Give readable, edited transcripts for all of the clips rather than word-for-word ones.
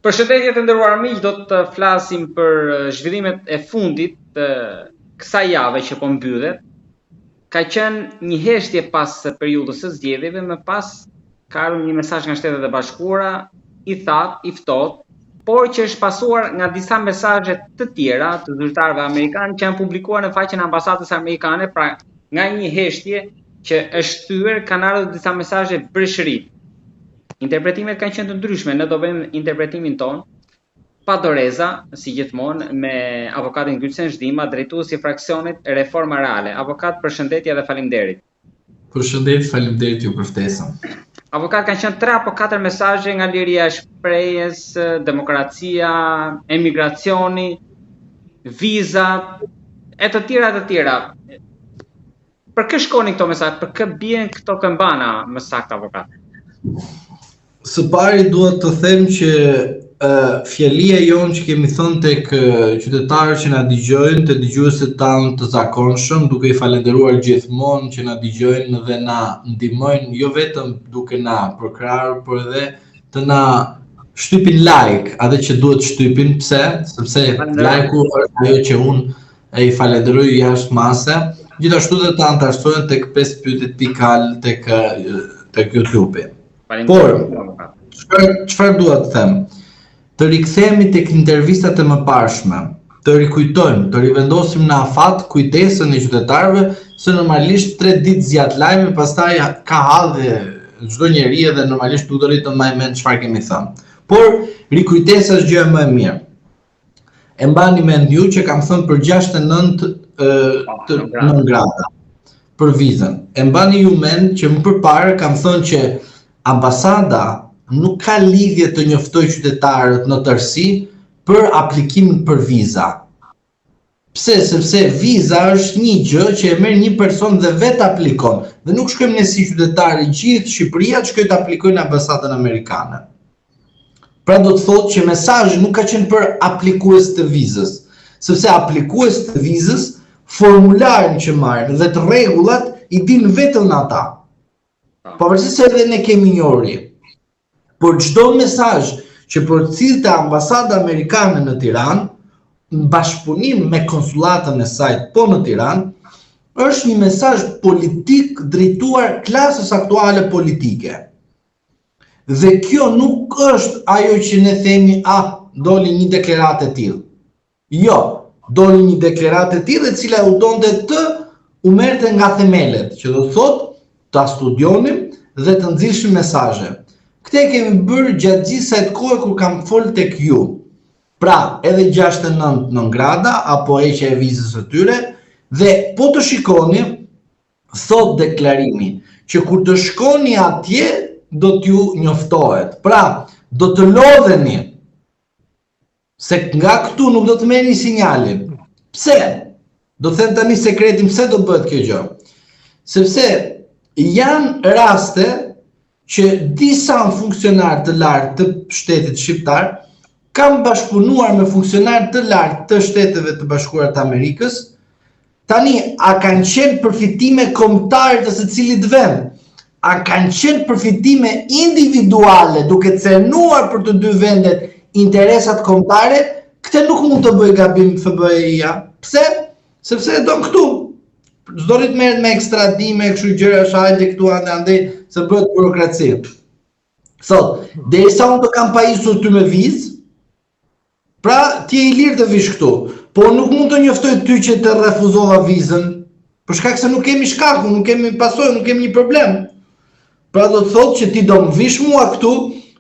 Përshëndetje të nderuar miq, do të flasim për zhvillimet e fundit të kësaj jave që po mbyllet. Ka qenë një heshtje pas periudhës së zgjedhjeve, më pas ka ardhur një mesazh nga Shtetet e Bashkuara i thatë, i ftohtë, por që është pasuar nga disa mesazhe të tjera të zyrtarëve amerikanë që janë publikuar në faqen e ambasadës amerikane, pra nga një heshtje që është thyer kanë ardhur disa mesazhe breshëri. Interpretimet kanë qenë të ndryshme, ne do bëjmë interpretimin ton, pa doreza, si gjithmonë, me avokatin Gylsen Zhdima, drejtuesi i fraksionit Reforma Reale. Avokat, përshëndetje dhe faleminderit. Përshëndetje, faleminderit ju për ftesën. Avokat, kanë qenë 3 apo 4 mesazhe nga liria e shprehjes, demokracia, emigracioni, vizat, e të tjera. Për kë shkonin këto mesazhe? Për kë bien këto këmbana, më saktë, avokat? Së pari duhet të them që fjalia jonë që kemi thënë tek qytetarët që na dëgjojnë, të dëgjuesit tanë të zakonshëm, duke i falenderuar gjithmonë që na dëgjojnë dhe na ndihmojnë, jo vetëm duke na përkrahur, por edhe të na shtypin like, atë që duhet shtypin. Pse? Sepse like-u është ajo që unë i falenderoj jashtë mase. Gjithashtu dhe të antarësojnë tek 5 pyetjet pikal tek YouTube. Por, çfarë dua të them? Të rikthehemi tek intervistat e mëparshme, të rikujtojmë, të rivendosim në afat kujtesën e qytetarëve se normalisht 3 ditë zjat lajmi, pastaj ka hallë çdo njeri edhe normalisht do të rritë më mend çfarë kemi thënë. Por rikujtesa është gjë më e mirë. E mbani mend ju që kam thënë për 69 grada për vizën. E mbani ju mend që më përpara kam thënë që ambasada nuk ka lidhje të njoftoj qytetarët në tërësi për aplikimin për viza. Pse? Sepse viza është një gjë që e merr një person dhe vetë aplikon. Dhe nuk shkojmë ne si qytetarë gjithë Shqipëria të shkojnë të aplikojnë në ambasadën amerikane. Pra do të thotë që mesazhi nuk ka qenë për aplikues të vizës, sepse aplikues të vizës formularin që marrin dhe të rregullat i din vetëm ata. Pavarësisht se edhe ne kemi njëri, por çdo mesazh që përcillte ambasada amerikane në Tiranë, në bashkëpunim me konsulatën e saj po në Tiranë, është një mesazh politik drejtuar klasës aktuale politike. Dhe kjo nuk është ajo që ne themi, doli një deklaratë e tillë. Jo, doli një deklaratë e tillë e cila u donte të u merrte nga themelet, që do thotë ta studionim dhe të nxirrshim mesazhe. Këtë kemi bërë gjatë gjithë kësaj kohe kur kam folë tek ju. Pra, edhe 69 grada apo heqja e vizës së tyre, dhe po të shikoni, thot deklarimi, që kur të shkoni atje do t'ju njoftohet. Pra, do të lodheni, se nga këtu nuk do të merrni sinjalin. Pse? Do të them tani sekretin pse do bëhet kjo gjë. Sepse janë raste që disa funksionarë të lartë të shtetit shqiptar kanë bashkëpunuar me funksionarë të lartë të Shteteve të Bashkuara të Amerikës. Tani, a kanë qenë përfitime kombëtare të secilit vend? A kanë qenë përfitime individuale duke cërnuar për të dy vendet interesat kombëtare? Këtë nuk mund të bëjë gabim FBI-ja. Pse? Sepse e don këtu. Çdo rit merret me ekstradime, kështu gjëra shajte këtu andej se bëhet burokraci. Sot, derisa unë të kam pajisur ty me vizë, pra ti je i lirë të vish këtu, por nuk mund të njoftoj ty që të refuzova vizën, për shkak se nuk kemi shkakun, nuk kemi pasojë, nuk kemi një problem. Pra do të thotë që ti do më vish mua këtu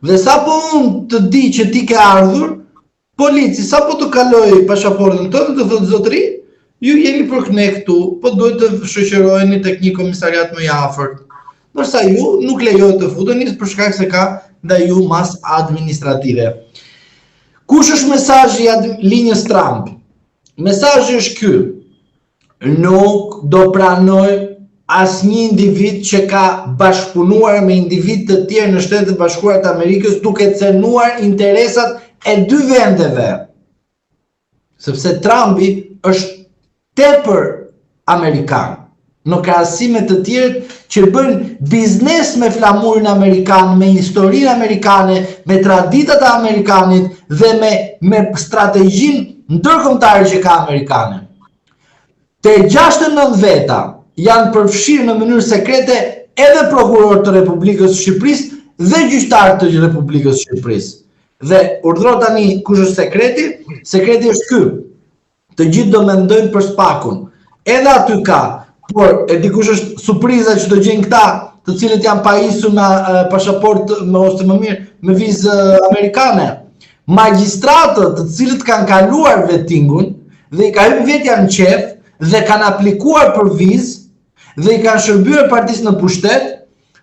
dhe sapo unë të di që ti ke ardhur, polici sapo të kaloj pasaportën tënde të thotë zotëri, ju jeni për këne këtu, po duhet të shoqëroheni tek një komisariat më i afërt. Ndërsa ju nuk lejohet të futeni për shkak se ka ndaj ju mas administrative. Kush është mesazhi i linjës Trump? Mesazhi është ky. Nuk do pranoj asnjë individ që ka bashkëpunuar me individ të tjerë në Shtetet e Bashkuara të Amerikës duke cërnuar interesat e dy vendeve. Sepse Trumpi është tepër amerikan. në krahasime të tjerë që bëjnë biznes me flamurin amerikan, me historinë amerikane, me traditat e amerikanit dhe me strategjinë ndërkombëtare që ka amerikane. Te 69 veta janë përfshirë në mënyrë sekrete edhe prokurorë të Republikës së Shqipërisë dhe gjyqtarë të Republikës së Shqipërisë. Dhe urdhëro tani kush është sekreti? Sekreti është ky. Të gjithë do mendojnë për SPAK-un. Edhe aty ka, por e dikush është surpriza që do gjejnë këta, të cilët janë pajisur me pasaportë ose më mirë me vizë amerikane. Magjistratët të cilët kanë kaluar vettingun dhe i ka hyrë vetja në qef dhe kanë aplikuar për vizë dhe i kanë shërbyer partisë në pushtet,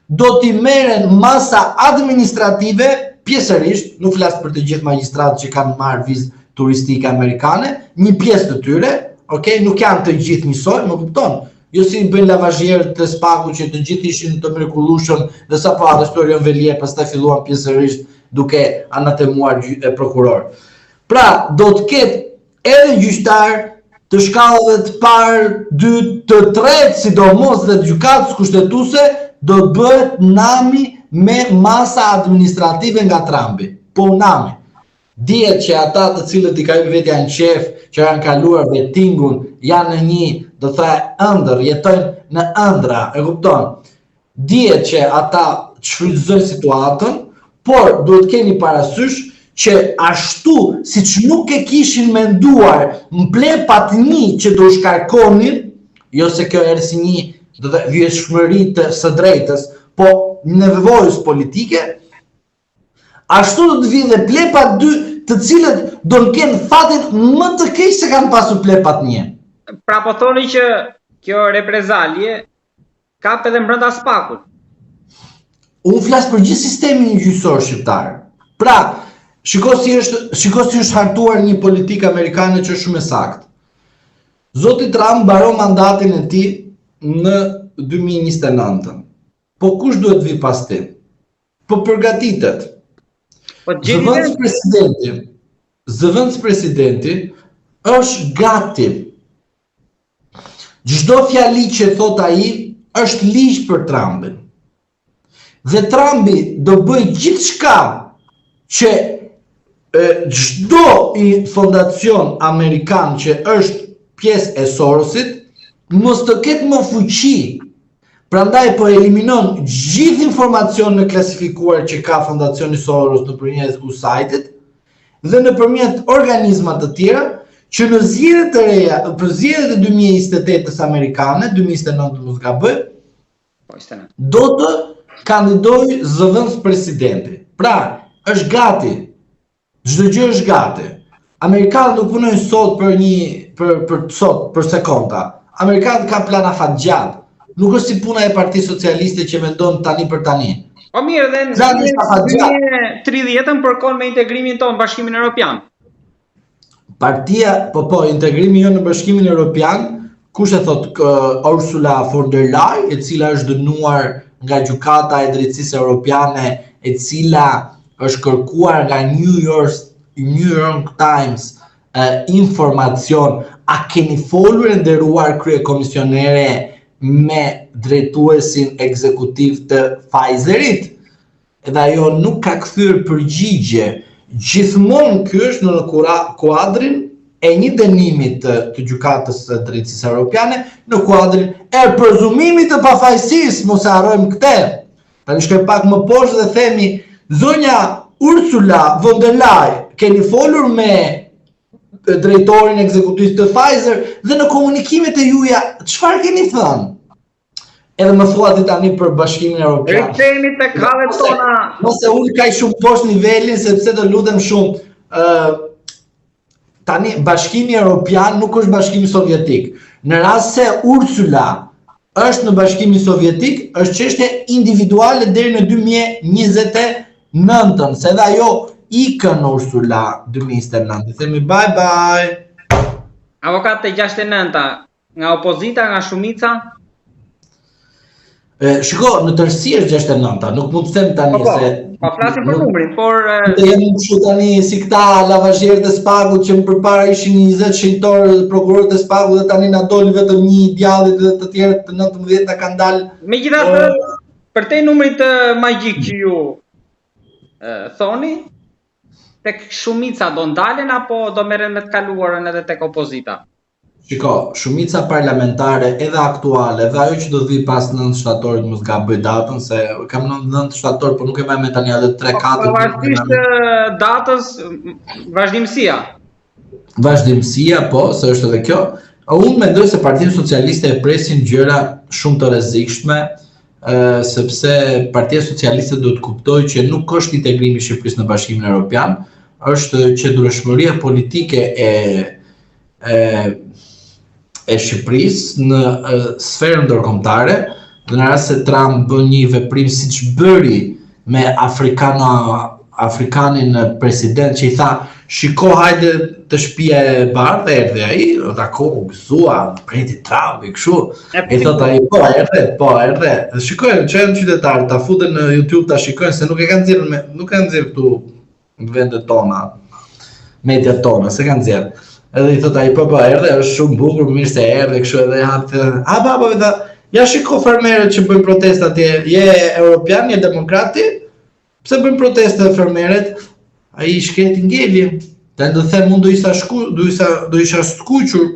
do t'i merren masa administrative pjesërisht, nuk flas për të gjithë magjistratët që kanë marrë vizë turistike amerikane, një pjesë të tyre, okay, nuk janë të gjithë njësoj, më kupton. Jo si bëjnë lavazhierët të SPAK-ut që të gjithë ishin të mrekullueshëm dhe sapo arrestorion Velie, pastaj filluan pjesërisht duke anatemuar prokuror. Pra, do të ketë edhe gjyqtar të shkallëve të parë, 2, të tretë, sidomos dhe të gjykatës kushtetuese, do të bëhet nami me masa administrative nga Trumpi. Po nami. Dihet që ata të cilët i ka hyrë vetja në qef, që kanë kaluar vettingun, janë në një, do të thaj, ëndër, jetojnë në ëndra, e kupton? Dihet që ata shfrytëzojnë situatën, por duhet keni parasysh që ashtu siç nuk e kishin menduar në plepat një që do shkarkonin, jo se kjo erë si një do të vjeshmëri së drejtës, po nevojës politike, ashtu do të vinë dhe plepat 2 të cilët do në kenë fatin më të keq se kanë pasur plepat 1. Pra po thoni që kjo reprezalje kap edhe brenda SPAK-ut. Unë flas për gjithë sistemin gjyqësor shqiptar. Pra, shiko si është hartuar një politikë amerikane që është shumë e saktë. Zoti Trump mbaron mandatin e tij në 2029. Po kush duhet vi pas tij? Po përgatitet. Zëvendës presidenti është gati. Çdo fjali që thot ai është ligj për Trumpin. Dhe Trumpi do bëj gjithçka që çdo fondacion amerikan që është pjesë e Sorosit mos të ketë më fuqi. Prandaj po eliminon gjithë informacion në klasifikuar që ka fondacioni Soros nëpërmjet USAID-it dhe nëpërmjet organizma të tjera që në zgjedhjet e reja, për zgjedhjet e 2028-s amerikane, 2029 mos gaboj, do të kandidojë zëvendës presidenti. Pra, është gati. Çdo gjë është gati. Amerikanët nuk punojnë sot për sekonda. Amerikanët kanë plan afatgjat. Nuk është si puna e Partisë Socialiste që mendon tani për tani. Po mirë, dhe në 30-ën përkon me integrimin tonë në Bashkimin Evropian. Partia, integrimi jo në Bashkimin Evropian, kush e thot Ursula von der Leyen, e cila është dënuar nga gjykata e drejtësisë europiane, e cila është kërkuar nga New York Times informacion. A keni folur e nderuar kryekomisionere me drejtuesin ekzekutiv të Pfizerit? Edhe ajo nuk ka kthyer përgjigje. Gjithmonë ky është në kuadrin e një dënimi të gjykatës së drejtësisë europiane, në kuadrin e prezumimit të pafajësisë, mos e harrojmë këtë. Tani shkoj pak më poshtë dhe themi, zonja Ursula von der Leyen, keni folur me drejtorin ekzekutiv të Pfizer dhe në komunikimet e juaja çfarë keni thënë? Edhe më thuati tani për Bashkimin Evropian. Rikthehemi tek hallet tona. Mos e ul kaq shumë poshtë nivelin sepse do lutem shumë. Tani Bashkimi Evropian nuk është Bashkimi Sovjetik. Në rast se Ursula është në Bashkimin Sovjetik, është çështje individuale deri në 2029, se edhe ajo ikën Ursula 2029. Themi bye bye. Avokat e 69-ta, nga opozita, nga shumica? Shiko, në tërësi është 69, nuk mund të them tani se... Pa flasim për numrin, por... Të jemi kështu tani si këta lavazherët e Spagut që më përpara ishin 20 shenjtorë prokurorët e Spagut dhe tani na doli vetëm një djallit dhe të tjerët të 19 na kanë dalë. Megjithatë, për te numrit magjik që ju thoni, tek shumica do ndalen apo do merren me të kaluarën edhe tek opozita? Shiko, shumica parlamentare edhe aktuale, edhe ajo që do të vi pas 9 shtatorit mos gaboj datën, se kam 9 shtator, por nuk e mbaj me tani edhe 3-4. Pavarësisht datës, vazhdimësia. Vazhdimësia, po, se është edhe kjo. Unë mendoj se Partia Socialiste e presin gjëra shumë të rrezikshme, sepse Partia Socialiste do të kuptojë që nuk është integrimi i Shqipërisë në Bashkimin Evropian, është qëndrueshmëria politike e Shqipërisë në sferën ndërkombëtare, dhe në rast se Trump bën një veprim siç bëri me afrikanin president që i tha, shiko hajde të shtëpia e bardhë, erdhi ai, u gëzua, preti Trump i kështu. I thot ai, po, erdhe. Dhe shikojnë që janë qytetarë, ta futen në YouTube ta shikojnë se nuk e kanë nxjerrë këtu në vendet tona, mediat tona, se kanë nxjerrë. Edhe i thot ai, po, erdhe, është shumë bukur, mirë se erdhe, kështu edhe hapë, ja shiko fermerët që bëjnë protesta atje, je europian, je demokrati, pse bëjnë protesta fermerët? Ai shkreti ngeli, të do them unë do isha skuqur,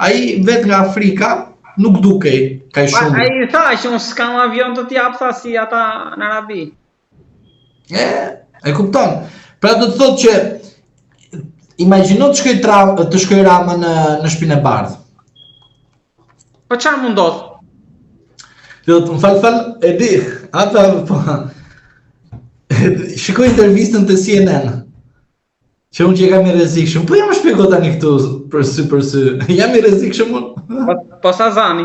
ai vet nga Afrika nuk dukej kaq shumë. Ai tha që unë s'kam avion të t'jap tha si ata në Arabi. E kupton. Pra do të thotë që imagjino të shkoj Rama në Shtëpinë e Bardhë. Po çfarë mund ndodh? Do të më fal, e di, ata po. Shikoj intervistën të CNN, që unë që kam i rrezikshëm, po jam shpjego tani këtu për sy, jam i rrezikshëm unë? Po sa zani?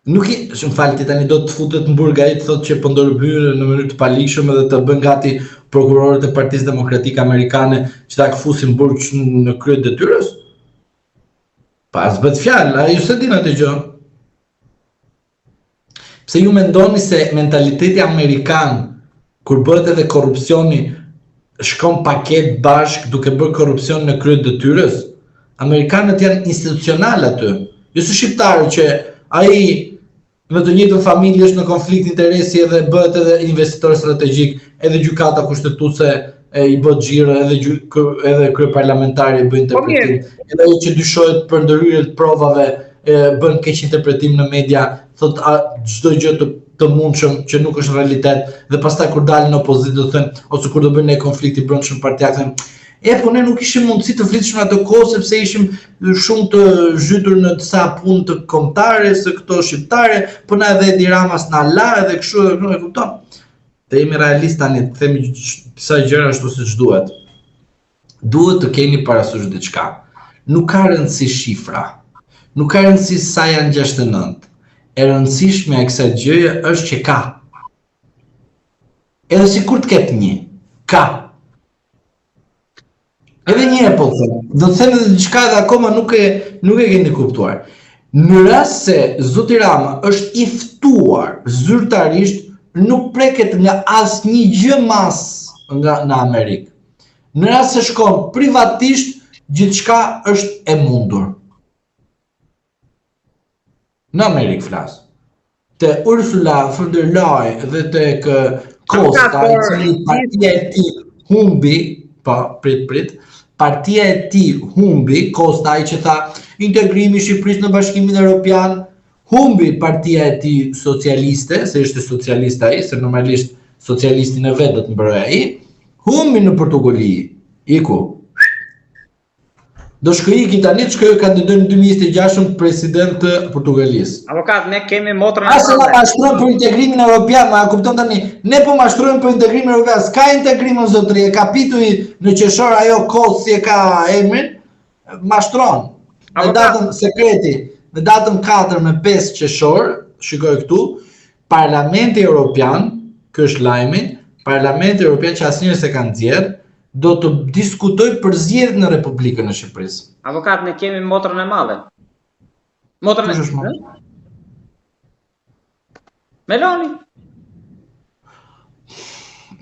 Nuk i, shumë falti tani do të futet në burg ai të thotë që po ndërhyrë në mënyrë të palikshëm edhe të bën gati prokurorët e Partisë Demokratike Amerikane që ta këfusin burg në krye të detyrës? Pas bëhet fjalë, a ju se dini atë gjë? Pse ju mendoni se mentaliteti amerikan kur bëhet edhe korrupsioni shkon paket bashk duke bërë korrupsion në krye të detyrës? Amerikanët janë institucional aty. Jo si shqiptarë që ai në të njëjtën familje është në konflikt interesi edhe bëhet edhe investitor strategjik, edhe gjykata kushtetuese i bë xhiro, edhe kryeparlamentari bëjnë interpretim, edhe ai që dyshohet për ndërhyrje të provave bën keq interpretim në media, thot çdo gjë të mundshëm që nuk është realitet, dhe pastaj kur dalin në opozitë do thënë, ose kur do bëjnë një konflikt i brendshëm partiak, po ne nuk ishim mundësi të flitshim atë kohë sepse ishim shumë të zhytur në disa punë të kombëtare, se këto shqiptare, po na edhe Edi Ramas na la edhe kështu edhe këtu, e kupton? Të jemi realist tani, të themi disa gjëra ashtu siç duhet. Duhet të keni parasysh diçka. Nuk ka rëndësi shifra. Nuk ka rëndësi sa janë 69. E rëndësishme e kësaj gjëje është që ka. Edhe sikur të ketë një, ka. Edhe një po të them, do të them edhe diçka dhe akoma nuk e keni kuptuar. Në rast se zoti Rama është i ftuar zyrtarisht, nuk preket nga asnjë gjë mas në Amerikë. Në rast se shkon privatisht, gjithçka është e mundur. Në Amerikë flas. Te Ursula von der Leyen dhe tek Costa, i cili partia e tij humbi, prit, partia e tij humbi, Costa i që tha integrimi i Shqipërisë në Bashkimin Evropian, humbi partia e tij socialiste, se ishte socialist ai, se normalisht socialistin e vet do të mbëroj ai, humbi në Portugali, iku. Do shkoj iki tani, shkoj kandidoj në 2026 president të Portugalisë. Avokat, ne kemi motrën e Asë na mashtrojmë për integrimin evropian, ma kupton tani, ne po mashtrojmë për integrimin evropian, s'ka integrim në zotëri, e kapituj në qeshor ajo kohë si e ka emrin, mashtron. Në datën sekreti, në datën 4 me 5 qeshor, shikoj këtu, Parlamenti Evropian, ky është lajmi, Parlamenti Evropian që asnjëherë s'e ka nxjerr, do të diskutoj për zgjedhjet në Republikën e Shqipërisë. Avokat, ne kemi motrën e madhe. Motrën e madhe? Meloni.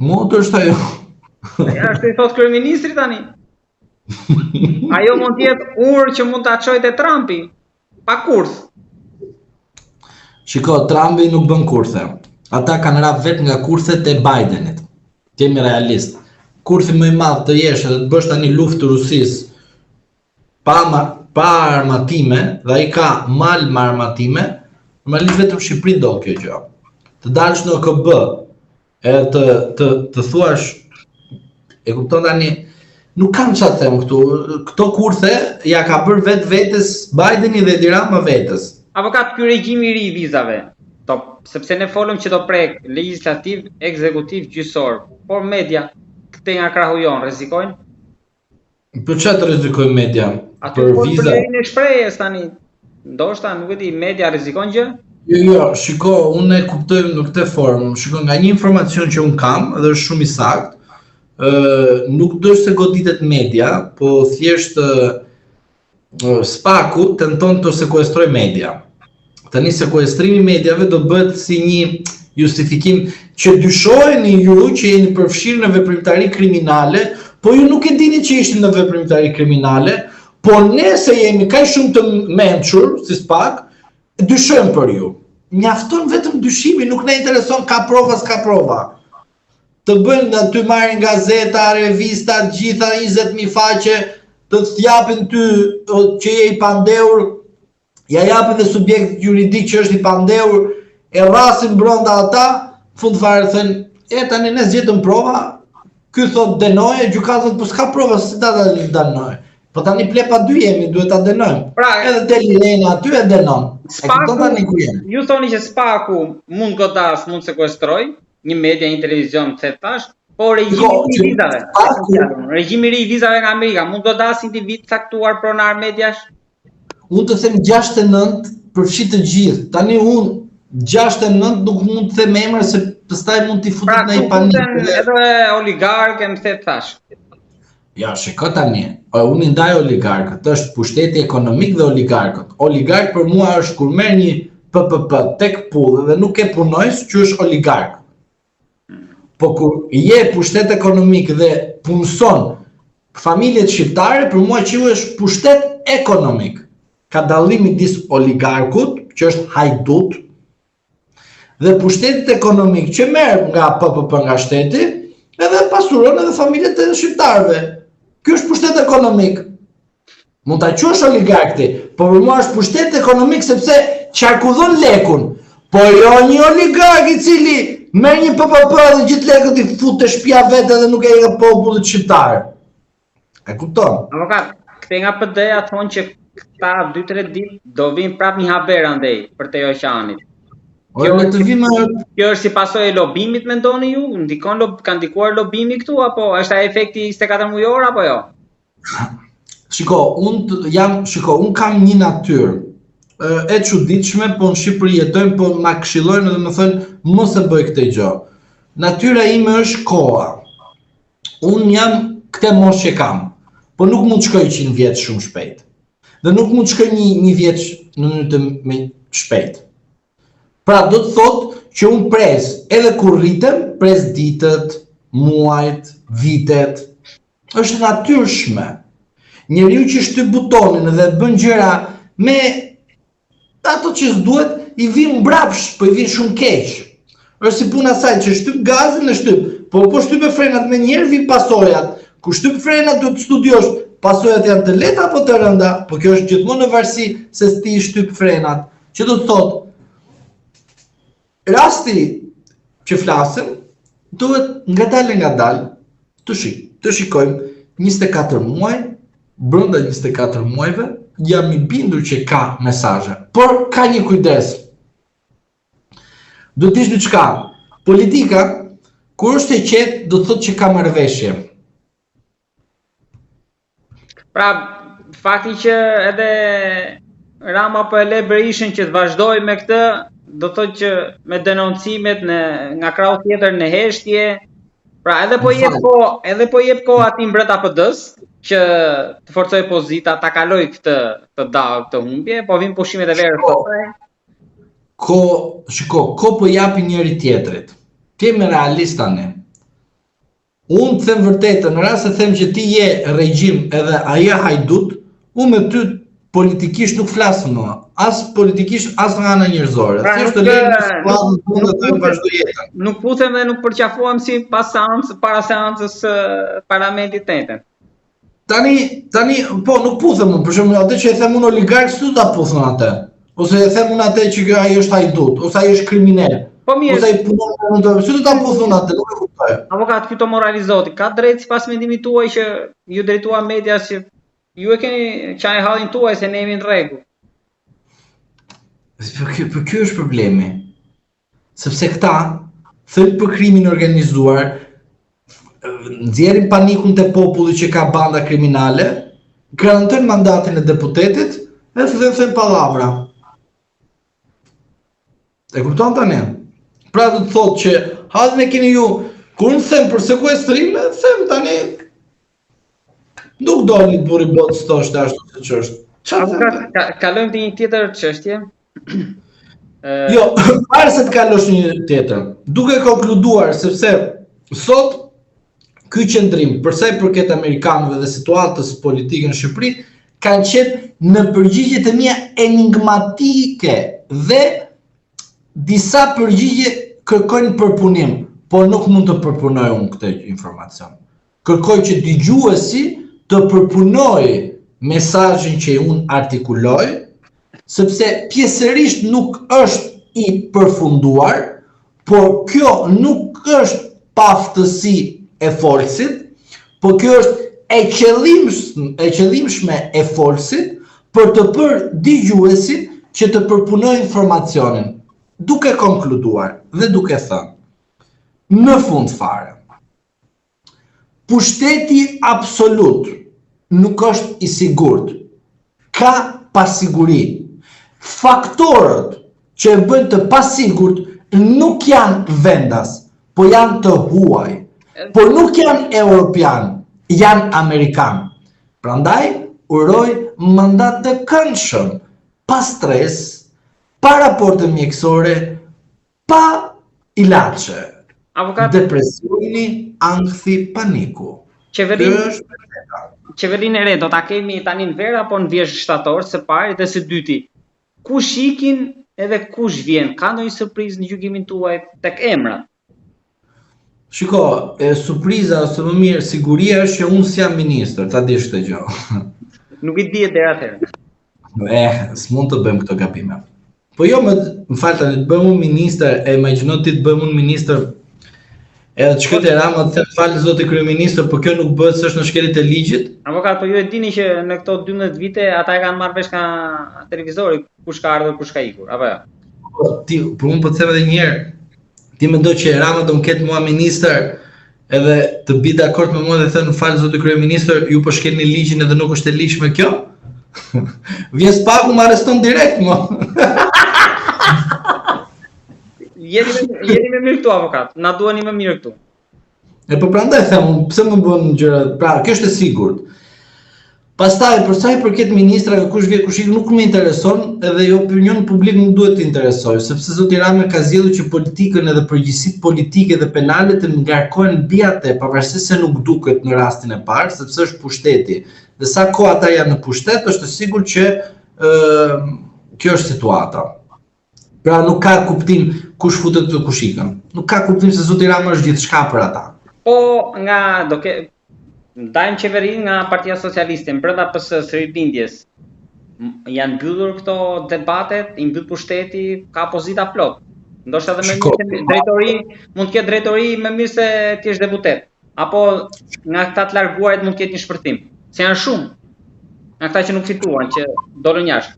Mund të është ajo. Ja, është i thot kryeministri tani. Ajo mund të jetë urë që mund ta çojë te Trumpi, pa kurth. Shiko, Trumpi nuk bën kurthe. Ata kanë rap vetë nga kurthet e Bidenit. Jemi realist. Kurthi më i madh të jesh edhe të bësh tani luftë të Rusisë pa armatime, dhe ai ka mal me armatime, normalisht vetëm Shqipëri do kjo gjë. Të dalësh në OKB edhe të thuash, e kupton tani, nuk kam çfarë them këtu. Këto kurthe ja ka bërë vetes Bideni dhe Rama vetes. Avokat, ky regjim i ri i vizave, sepse ne folëm që do prek legjislativ, ekzekutiv, gjyqësor, por media këte nga krahujon, rrezikojnë? Për çfarë rrezikojnë media? Aty për viza. Për e shprehjes tani. Ndoshta nuk e di, media rrezikon gjë? Jo, shiko, unë e kuptoj në këtë formë. Shiko, nga një informacion që unë kam, dhe është shumë i saktë, nuk do se goditet media, po thjesht Spaku tenton të sekuestroj media. Tani sekuestrimi mediave do bëhet si një justifikim që dyshoheni ju që jeni përfshirë në veprimtari kriminale, po ju nuk e dini që ishte në veprimtari kriminale, po ne se jemi kaq shumë të mençur, si Spak, dyshojmë për ju. Mjafton vetëm dyshimi, nuk na intereson ka prova, s'ka prova. Të bëjnë aty marrin gazeta, revista, gjitha 20.000 faqe, të japin ty që je i pandehur, ja japin dhe subjekt juridik që është i pandehur, e rrasin brenda ata, fund fare thënë, tani ne zgjetëm prova, ky thot denoje, gjykata thot po s'ka prova, si ta denoje. Po tani plepa dy jemi, duhet ta denojmë. Pra, edhe te Lena aty e denon. Ju thoni që Spaku mund godas, mund sekuestroj, një media, një televizion, të thash, po regjimi i vizave. Regjimi i vizave nga Amerika mund godas individ caktuar pronar mediash? Unë të them 69 përfshi të gjithë. Tani unë 69 nuk mund të them emra se pastaj mund t'i futet në i panik. Edhe oligarkë më the thash. Ja, shiko tani. Unë i ndaj oligarkët, është pushteti ekonomik dhe oligarkët. Oligark për mua është kur merr një PPP tek pullë dhe nuk e punojës që është oligark. Po kur je pushtet ekonomik dhe punëson familjet shqiptare, për mua që është pushtet ekonomik. Ka dallim midis oligarkut, që është hajdut, dhe pushtetit ekonomik që merr nga PPP nga shteti, edhe pasuron edhe familjet e shqiptarëve. Ky është pushtet ekonomik. Mund ta quash oligarkti, por për mua është pushtet ekonomik sepse qarkullon lekun. Po jo një oligark i cili merr një PPP dhe gjithë lekët i fut të shtëpia vetë dhe nuk e jep popullit shqiptar. E kupton? Avokat, këte nga PD-ja thonë që këta 2-3 ditë do vinë prap një haber andej për te oqeanit. Kjo është si pasojë e lobimit, mendoni ju? Ka ndikuar lobimi këtu, apo është ai efekti 24 mujor, apo jo? Shiko, unë kam një natyrë e çuditshme, po në Shqipëri jetojmë, po ma këshillojnë dhe më thënë mos e bëj këtë gjë. Natyra ime është koha. Unë jam këtë moshë që kam, po nuk mund të shkoj 100 vjet shumë shpejt. Dhe nuk mund të shkoj një vjet në mënyrë shpejt. Pra do të thotë që unë pres, edhe kur rritem, pres ditët, muajt, vitet. Është natyrshme. Njeriu që shtyp butonin dhe bën gjëra me ato që s'duhet, i vin mbrapsht, po i vin shumë keq. Është si puna saj që shtyp gazin e shtyp, po shtyp frenat me njerë vin pasojat. Kur shtyp frenat duhet të studiosh, pasojat janë të lehta apo të rënda, po kjo është gjithmonë në varësi se ti shtyp frenat. Që do të thotë, rasti që flasim, duhet nga dalë të shikojmë 24 muaj, brenda 24 muajve, jam i bindur që ka mesazhe, por ka një kujdes. Do të ishte diçka. Politika, kur është e qetë, do të thotë që ka marrëveshje. Pra, fakti që edhe Rama po e le Berishën që të vazhdoj me këtë, do thotë që me denoncimet nga krahu tjetër në heshtje, pra edhe po jep kohë atij mbret APD-s që të forcoj pozita, ta kaloj këtë humbje, po vin pushimet e verës pastaj. Shiko, unë jam shumë i bindur që ka mesazhe. Por ka një kujdes. Politika, kur është e qetë, do të thotë që ka marrëveshje. Pra, fakti që edhe Rama po e le Berishën që të vazhdoj me këtë, do thotë që me denoncimet nga krahu tjetër në heshtje, edhe po jep kohë atij mbret APD-s që të forcoj pozita, ta kaloj këtë humbje, po vin pushimet e verës pastaj. ko po japi njëri tjetrit. Kemi realist tani. Unë them vërtetën, në rast se them që ti je regjim edhe aje hajdut, unë me ty politikisht nuk flasë më. As politikisht, as nga ana njerëzore. Thjesht të lejmë vazhdo jetën. Nuk putem dhe nuk përqafuam si para seancës parlamentit tënde. Tani, po, nuk puthëm më, për shumë, atë që e them unë oligarkë, s'u ta puthën atë. Ose e them unë atë që ajo është hajdut, ose ajo është kriminal. Po mirë. Ose ai punon në të, s'u ta puthën atë, nuk e kuptoj. Avokat, këto moralizoti, ka drejt sipas mendimit tuaj që ju drejtua media që ju e keni çaj hallin tuaj se ne jemi në rregull. Për kjo është problemi. Sepse këta thënë për krimin organizuar, nxjerrin panikun te populli që ka banda kriminale, garantojnë mandatin e deputetit dhe thënë pallavra. E kupton tani? Pra do të thotë që hallin e keni ju, kur në them për sekuestrime, them tani nuk doli burri botës thoshte ashtu siç është. Kalojmë te një tjetër çështje. Jo, para se të kalosh një tjetër, duke konkluduar sepse sot ky qendrim, për sa i përket amerikanëve dhe situatës politike në Shqipëri, kanë qenë në përgjigjet e mia enigmatike dhe disa përgjigje kërkojnë përpunim, por nuk mund të përpunoj unë këtë informacion. Kërkoj që dëgjuesi të përpunoj mesazhin që unë artikuloj, sepse pjesërisht nuk është i përfunduar, por kjo nuk është paftësi e folësit, por kjo është e qëllimshme e folësit për të bërë dëgjuesin që të përpunoj informacionin, duke konkluduar dhe duke thënë, në fund fare, pushteti absolut nuk është i sigurt, ka pasiguri. Faktorët që e bëjnë të pasigurt nuk janë vendas, po janë të huaj, por nuk janë europian, janë amerikan. Prandaj, uroj mandat të këndshëm, pa stres, pa raporte mjekësore, pa ilaçe. Depresioni, ankthi, paniku. Qeverinë e re do ta kemi tani në verë apo në vjeç shtator, së pari dhe së dyti. Kush ikin edhe kush vjen? Ka ndonjë surprizë në gjykimin tuaj tek emrat? Shiko, surpriza ose më mirë siguria është që unë s'jam ministër, ta dish këtë gjë. Nuk i dihet deri atëherë. S'mund të bëjmë këto gabime. Po jo, më fal tani, të bëjmë unë ministër, e imagjino ti të bëjmë unë ministër, edhe të shkojë te Rama të them fal zoti kryeministër, por kjo nuk bëhet se është në shkeljet e ligjit. Avokat, po ju e dini që në këto 12 vite ata e kanë marrë vesh nga televizori kush ka ardhur, kush ka ikur, apo jo? Por unë po të them edhe një herë. Ti mendoj që Rama do më ketë mua ministër edhe të bi dakord me mua dhe thënë falë zoti kryeministër, ju po shkelni ligjin edhe nuk është e ligjshme kjo? Vjen spaku më arreston direkt mua. Jeni me mirë këtu avokat, na duani më mirë këtu. Po prandaj them, pse më bën gjëra, pra kjo është e sigurt. Pastaj, për sa i përket ministrave, kush vjen kush ik, nuk më intereson, edhe opinioni publik nuk duhet të interesojë, sepse zoti Rama ka zgjedhur që politikën edhe përgjegjësitë politike dhe penale të ngarkohen mbi atë, pavarësisht se nuk duket në rastin e parë, sepse është pushteti. Dhe sa kohë ata janë në pushtet, është e sigurt që kjo është situata. Pra nuk ka kuptim kush futet dhe kush ikën. Nuk ka kuptim se zoti Rama është gjithçka për ata. Po nga ndajmë qeverinë nga Partia Socialiste, brenda PS-së së Ribindjes. Janë mbyllur këto debatet, i mbyll pushteti, ka opozita plot. Ndoshta edhe drejtori, mund të ketë drejtori më mirë se ti je deputet. Apo nga këta të larguarit mund të ketë një shpërthim. Se janë shumë. Nga këta që nuk fituan, që dolën jashtë.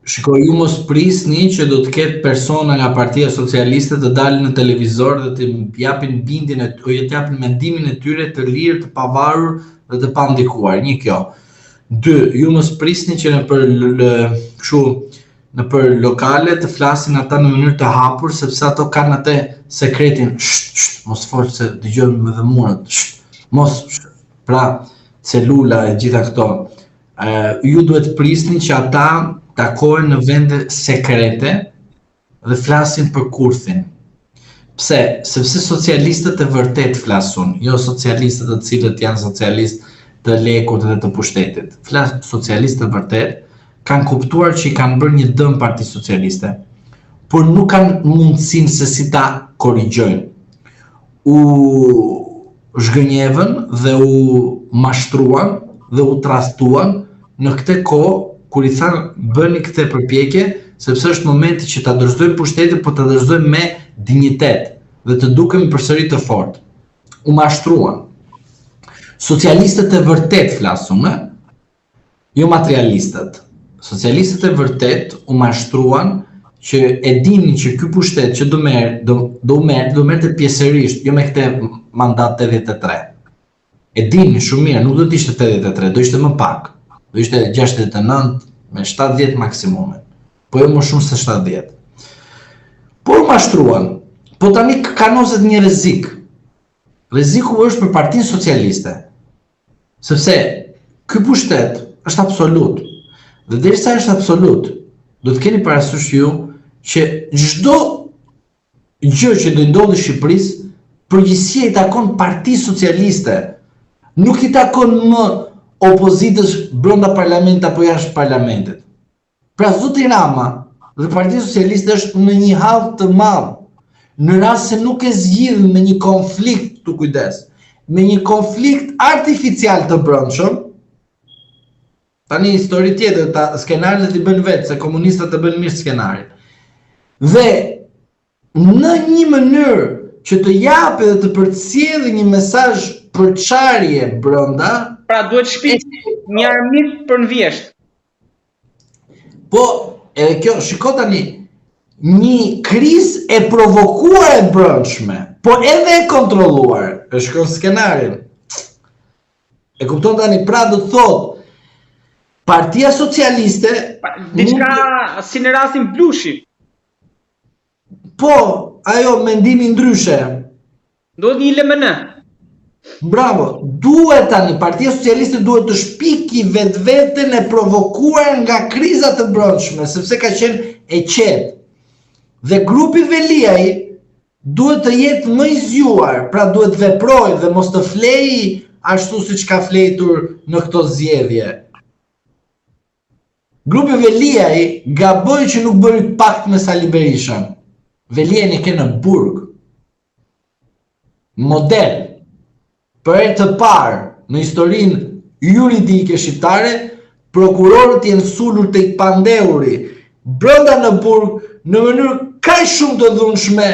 Shikoj, ju mos prisni që do të ketë persona nga Partia Socialiste të dalin në televizor dhe të japin bindjen e tyre, të japin mendimin e tyre të lirë, të pavarur dhe të pandikuar. Një kjo. 2, ju mos prisni që nëpër lokale të flasin ata në mënyrë të hapur, sepse ato kanë atë sekretin, mos fol se dëgjojmë edhe murët, mos, pra celula e gjitha këto. Ju duhet prisni që ata takohen në vende sekrete dhe flasin për kurthin. Pse? Sepse socialistët e vërtet flasun, jo socialistët të cilët janë socialistë të lekut dhe të pushtetit. Socialistët e vërtet kanë kuptuar që i kanë bërë një dëm Partisë Socialiste, por nuk kanë mundësinë se si ta korrigjojnë. U zhgënjevën dhe u mashtruan dhe u tradhtuan në këtë kohë kur i thanë bëni këtë përpjekje sepse është momenti që ta dorëzojmë pushtetin, po ta dorëzojmë me dinjitet dhe të dukemi përsëri të fortë. U mashtruan. Socialistët e vërtet flasun, jo materialistët. Socialistët e vërtet u mashtruan që e dinin që ky pushtet që do merrte pjesërisht, jo me këtë mandat 83. E dinin shumë mirë, nuk do të ishte 83, do ishte më pak. Do ishte 69 me 70 maksimumin. Po jo më shumë se 70. Por mashtruan. Po tani kanoset një rrezik. Rreziku është për Partinë Socialiste. Sepse ky pushtet është absolut. Dhe derisa është absolut, do të keni parasysh ju që çdo gjë që do ndodhë në Shqipërisë, përgjegjësia i takon Partisë Socialiste. Nuk i takon më opozitës brenda parlamentit apo jashtë parlamentit. Pra zoti Rama dhe Partia Socialiste është në një hall të madh. Në rast se nuk e zgjidhin me një konflikt, tu kujdes, me një konflikt artificial të brendshëm, tani histori tjetër, skenarin e t'i bën vetë, se komunistët e bën mirë skenarin. Dhe në një mënyrë që të japë dhe të përcjellë një mesazh përçarje brenda, pra duhet shpic një armik për në vjesht. Po, edhe kjo, shiko tani, një krizë e provokuar e brendshme, po edhe e kontrolluar, e shkon skenarin. E kupton tani, pra do të thotë, Partia Socialiste... Diçka si në rastin Blushi. Po, ajo mendimi ndryshe. Duhet një LMN. Bravo, duhet tani, Partia Socialiste duhet të shpiki vetveten e provokuar nga krizat të brendshme, sepse ka qenë e qetë. Dhe grupi Veliaj duhet të jetë më i zgjuar, pra duhet veprojë dhe mos të flejë ashtu siç ka fletur në këto zgjedhje. Grupi Veliaj gaboi që nuk bëri pakt me Sali Berishën. Veliaj e ke në burg. Model. Për herë të parë në historinë juridike shqiptare, prokurorët janë sulur tek pandeuri brenda në burg në mënyrë kaq shumë të dhunshme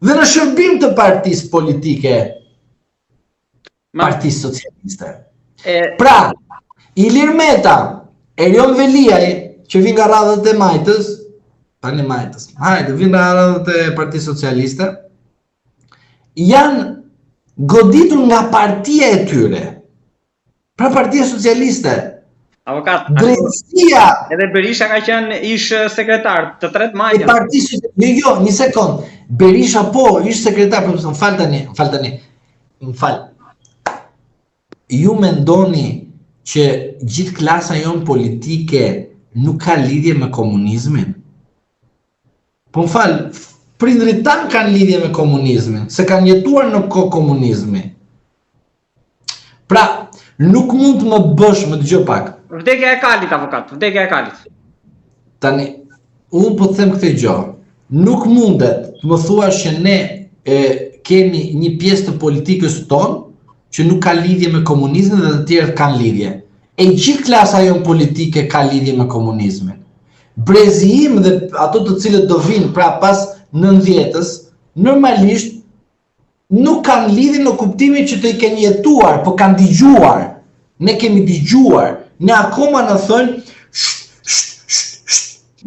dhe në shërbim të partisë politike, Partisë Socialiste. Pra, Ilir Meta, Erion Veliaj, që vin nga radhët e Majtës, tani Majtës, hajde, vin nga radhët e Partisë Socialiste, janë goditur nga partia e tyre. Pra Partia Socialiste. Avokat, drejtësia. Edhe Berisha ka qenë ish sekretar të 3 majit. Jo, një sekond. Berisha po, ish sekretar, më fal tani. Ju mendoni që gjithë klasa jonë politike nuk ka lidhje me komunizmin? Po më fal, prindrit tanë kanë lidhje me komunizmin, se kanë jetuar në kohë komunizmi. Pra, nuk mund të më bësh më dëgjoj pak. Vdekja e Kalit, avokat, vdekja e Kalit. Tani, unë po të them këtë gjë. Nuk mundet të më thuash që ne kemi një pjesë të politikës tonë që nuk ka lidhje me komunizmin dhe të tjerët kanë lidhje. E gjithë klasa jonë politike ka lidhje me komunizmin. Brezi im dhe ato të cilët do vinë pra pas 90-s, normalisht nuk kanë lidhje në kuptimin që të i kenë jetuar, po kanë dëgjuar. Ne kemi dëgjuar. Ne akoma në thënë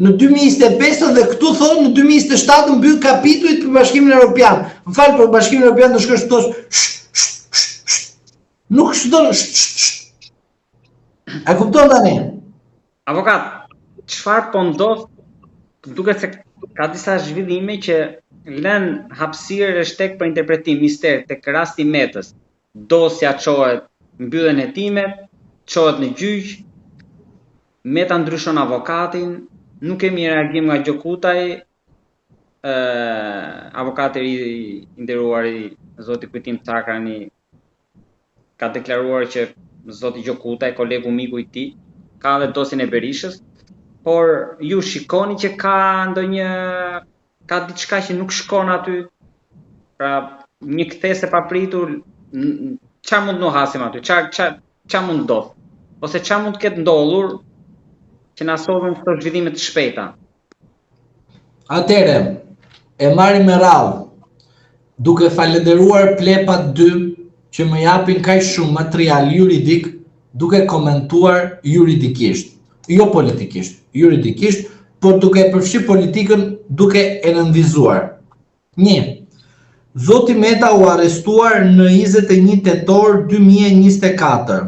në 2025 dhe këtu thonë në 2027 mbyll kapitujt për Bashkimin Evropian. Më falë, për Bashkimin Evropian të shkosh të thosh nuk shton. A kupton tani? Avokat, çfarë po ndodh? Duket se ka disa zhvillime që lënë hapësirë shtek për interpretim mister tek rasti Metës. Dosja çohet, mbyllen hetimet, çohet në gjyq. Meta ndryshon avokatin, nuk kemi reagim nga Gjokutaj, avokati i nderuari zoti Kujtim Cakrani ka deklaruar që zoti Gjokutaj, kolegu miku i tij, ka dhe dosjen e Berishës, por ju shikoni që ka diçka që nuk shkon aty. Pra, një kthesë e papritur, çfarë mund të hasim aty? Çfarë mund ndodh? Ose çfarë mund të ketë ndodhur që na sodhin këto zhvillime të shpejta? Atëre, e marrim me radhë, duke falenderuar Plepat 2 që më japin kaq shumë material juridik, duke komentuar juridikisht, jo politikisht, juridikisht, por duke përfshi politikën, duke e nënvizuar. 1. Zoti Meta u arrestuar në 21 tetor 2024.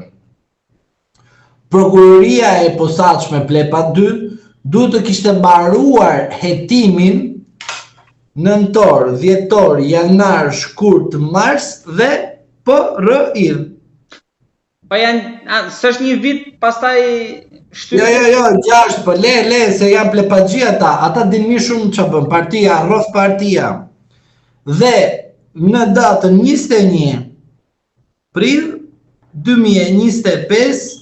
Prokuroria e posaçme Plepat 2 duhet të kishte mbaruar hetimin nëntor, dhjetor, janar, shkurt, mars dhe PRI. Po s'është një vit pastaj shtyp. Jo, 6, po le, se janë plepagji ata din më shumë ç'a bën, partia, rrof partia. Dhe në datën 21 prill 2025,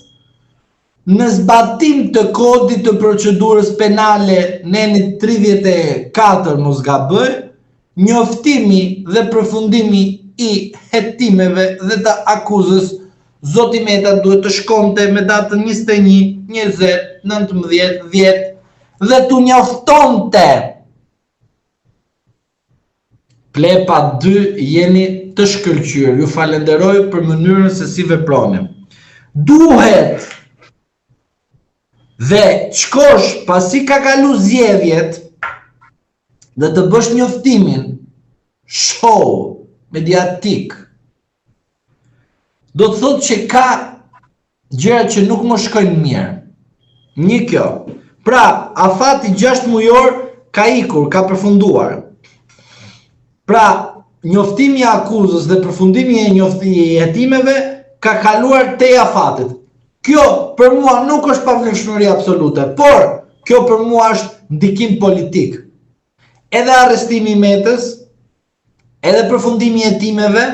në zbatim të kodit të procedurës penale nenit 34 mos gaboj, njoftimi dhe përfundimi i hetimeve dhe të akuzës, zoti Meta duhet të shkonte me datën 21, 20, 19, 10 dhe t'u njoftonte. Plepa 2 jeni të shkëlqyer. Ju falenderoj për mënyrën se si veproni. Duhet dhe shkosh pasi ka kalu zgjedhjet dhe të bësh njoftimin show mediatik. Do të thotë që ka gjëra që nuk më shkojnë mirë. Një kjo. Pra, afati 6 mujor ka ikur, ka përfunduar. Pra, njoftimi i akuzës dhe përfundimi i hetimeve ka kaluar te afatit. Kjo për mua nuk është pavlefshmëri absolute, por kjo për mua është ndikim politik. Edhe arrestimi i Metës, edhe përfundimi i hetimeve,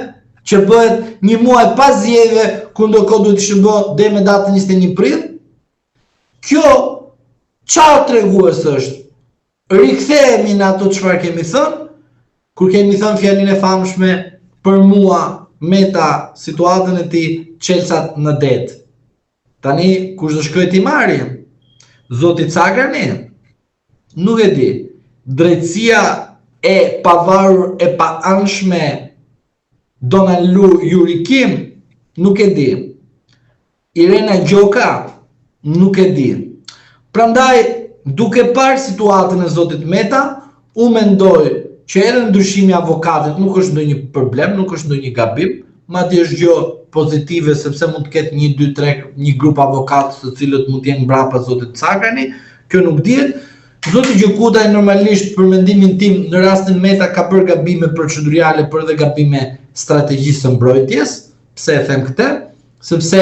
që bëhet një muaj pas zgjedhjeve, ku ndërkohë duhet të shërbëhet deri me datën 21 prill. Kjo çfarë tregues është? Rikthehemi në ato çfarë kemi thënë, kur kemi thënë fjalën e famshme për mua Meta situatën e tij çelsat në det. Tani kush do shkojë ti marrë? Zoti Cakrani? Nuk e di. Drejtësia e pavarur e paanshme Donald Jurikim? Nuk e di. Irena Gjoka? Nuk e di. Prandaj, duke parë situatën e zotit Meta, u mendoj që edhe ndryshimi i avokatit nuk është ndonjë problem, nuk është ndonjë gabim, madje është gjë pozitive sepse mund të ketë 1, 2, 3 një grup avokatës të cilët mund të jenë mbrapa zotit Cakrani, kjo nuk dihet. Zoti Gjokutaj normalisht për mendimin tim në rastin Meta ka bërë gabime procedurale, por edhe gabime strategjisë së mbrojtjes. Pse e them këtë? Sepse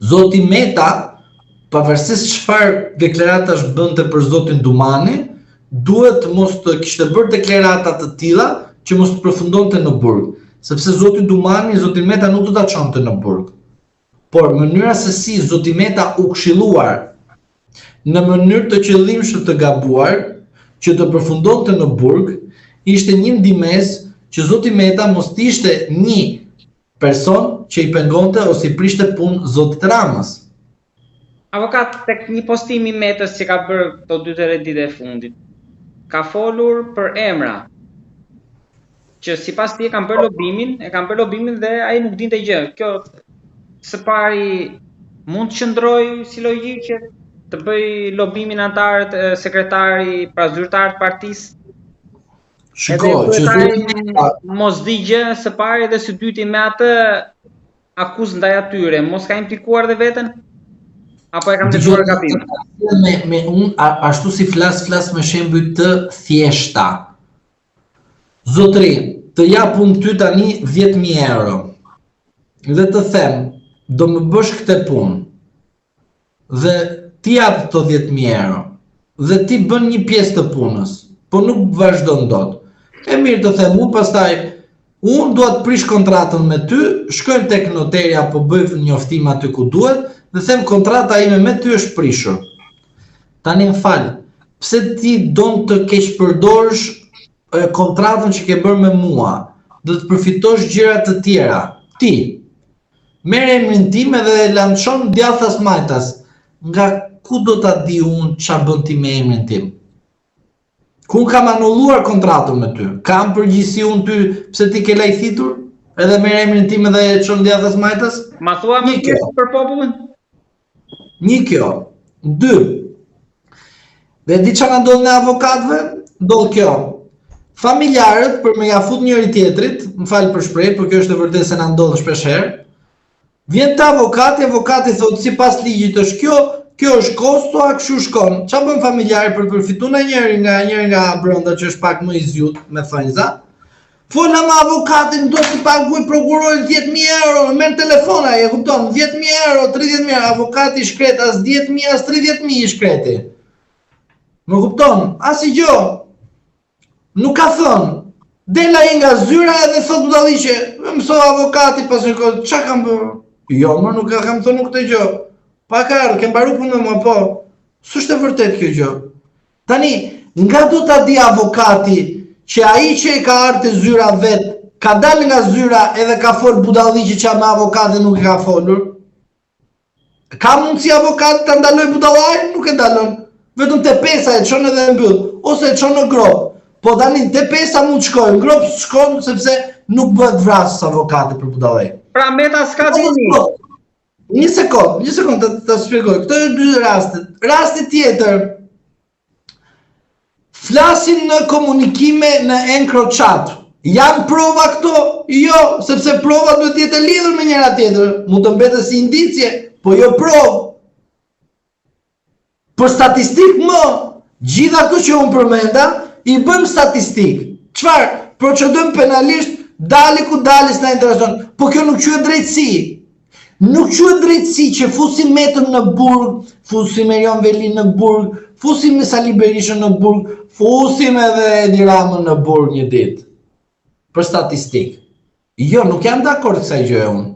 zoti Meta, pavarësisht çfarë deklaratash bënte për zotin Dumani, duhet mos të kishte bërë deklarata të tilla që mos të përfundonte në burg, sepse zoti Dumani, zoti Meta nuk do ta çonte në burg. Por mënyra se si zoti Meta u këshilluar në mënyrë të qëllimshme të gabuar që të përfundonte në burg, ishte një ndihmës që zoti Meta mos të ishte një person që i pengonte ose i prishte punë zotit Ramës. Avokat, tek një postim i Metës që ka bërë këto 2-3 ditë e fundit, ka folur për emra që sipas tij e kanë bërë lobimin dhe ai nuk dinte gjë. Kjo së pari mund të qëndrojë si logjikë që të bëj lobimin antarët sekretari, pra zyrtarët partisë. Shiko, që mos di gjë së pari dhe së dyti me atë akuzë ndaj atyre, mos ka implikuar dhe veten? Apo e kam dëgjuar gabim? Me unë ashtu si flas me shembuj të thjeshta. Zotri, të jap unë ty tani 10.000 euro. Dhe të them, do më bësh këtë punë. Dhe ti jap këto 10.000 euro. Dhe ti bën një pjesë të punës. po nuk vazhdon dot. E mirë të them unë, pastaj unë dua të prish kontratën me ty, shkojmë tek noteri apo bëj njoftim aty ku duhet dhe them kontrata ime me ty është prishur. Tani më fal, pse ti don të keq përdorësh kontratën që ke bërë me mua, dhe të përfitosh gjëra të tjera? Ti merr emrin tim edhe lançon djathtas majtas. Nga ku do ta di unë ç'a bën ti me emrin tim? Ku kam anulluar kontratën me ty? Kam përgjegjësi unë ty pse ti ke lajthitur? Edhe merr emrin tim edhe e çon djathtas majtas? Ma thua më për popullin? Një kjo. 2. Dhe di çfarë ndodh me avokatëve? Ndodh kjo. Familjarët për me ja fut njëri tjetrit, më fal për shprehje, por kjo është e vërtetë se na ndodh shpesh herë. Vjen te avokati thotë sipas ligjit është kjo është kosto, a kështu shkon. Ç'a bën familjari për të përfituar njëri nga brenda që është pak më i zgjut me thënjza? Fola me avokatin, do të paguaj prokurorin 10.000 euro, merr telefon ai, e kupton? 10.000 euro, 30.000 euro, avokati i shkret as 10.000 as 30.000 i shkreti. Më kupton? Asgjë. Nuk ka thënë. Dela ai nga zyra edhe thot budalliqe, mësoi avokati pas një kohë, ç'a kam bërë? Jo, më nuk kam thënë këtë gjë. Pa karë, kem mbaru punën më, po. S'është e vërtet kjo gjë. Tani, nga do ta di avokati që ai që e ka ardhur te zyra vet, ka dalë nga zyra edhe ka fol budalliqe që me avokatin nuk e ka folur? Ka mundsi avokati ta ndaloj budallajin? Nuk e ndalon. Vetëm te pesa e çon edhe e mbyll, ose e çon në grop. Po tani te pesa mund të shkojë, në grop shkon sepse nuk bëhet vrasës avokati për budallaj. Pra meta s'ka dini. Një sekond të shpjegoj. Këto janë dy rastet. Rasti tjetër, flasim në komunikime në EncroChat. Janë prova këto? Jo, sepse prova duhet të jetë lidhur me njëra tjetrën. Mund të mbetet si indicie, po jo provë. Për statistik më, gjitha këto që unë përmenda, i bëm statistik. Çfarë? Procedojmë penalisht, dali ku dali s'na intereson. Po kjo nuk quhet drejtësi. Nuk quhet drejtësi që fusim Metën në burg, fusim Erion Velin në burg, fusim Sali Berishën në burg, fusim edhe Edi Ramën në burg një ditë. Për statistik. Jo, nuk jam dakord kësaj gjëje unë.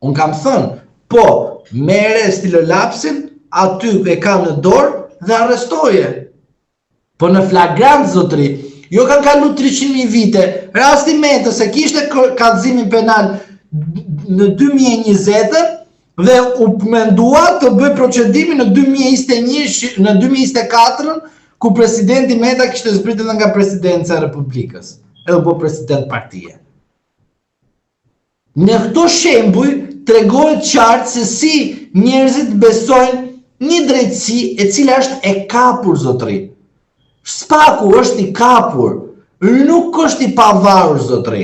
Unë kam thënë, po, merre stilolapsin, aty e ka në dorë dhe arrestoje. Po në flagrant zotëri, jo kanë kalu 300.000 vite, rasti Metës se kishte kallëzimin penal në 2020 dhe u mendua të bëj procedimin në 2021, në 2024, ku presidenti Meta kishte zbritur nga presidenca e Republikës, edhe po president partie. Në këto shembuj tregohet qartë se si njerëzit besojnë një drejtësi e cila është e kapur zotëri. Spaku është i kapur, nuk është i pavarur zotëri.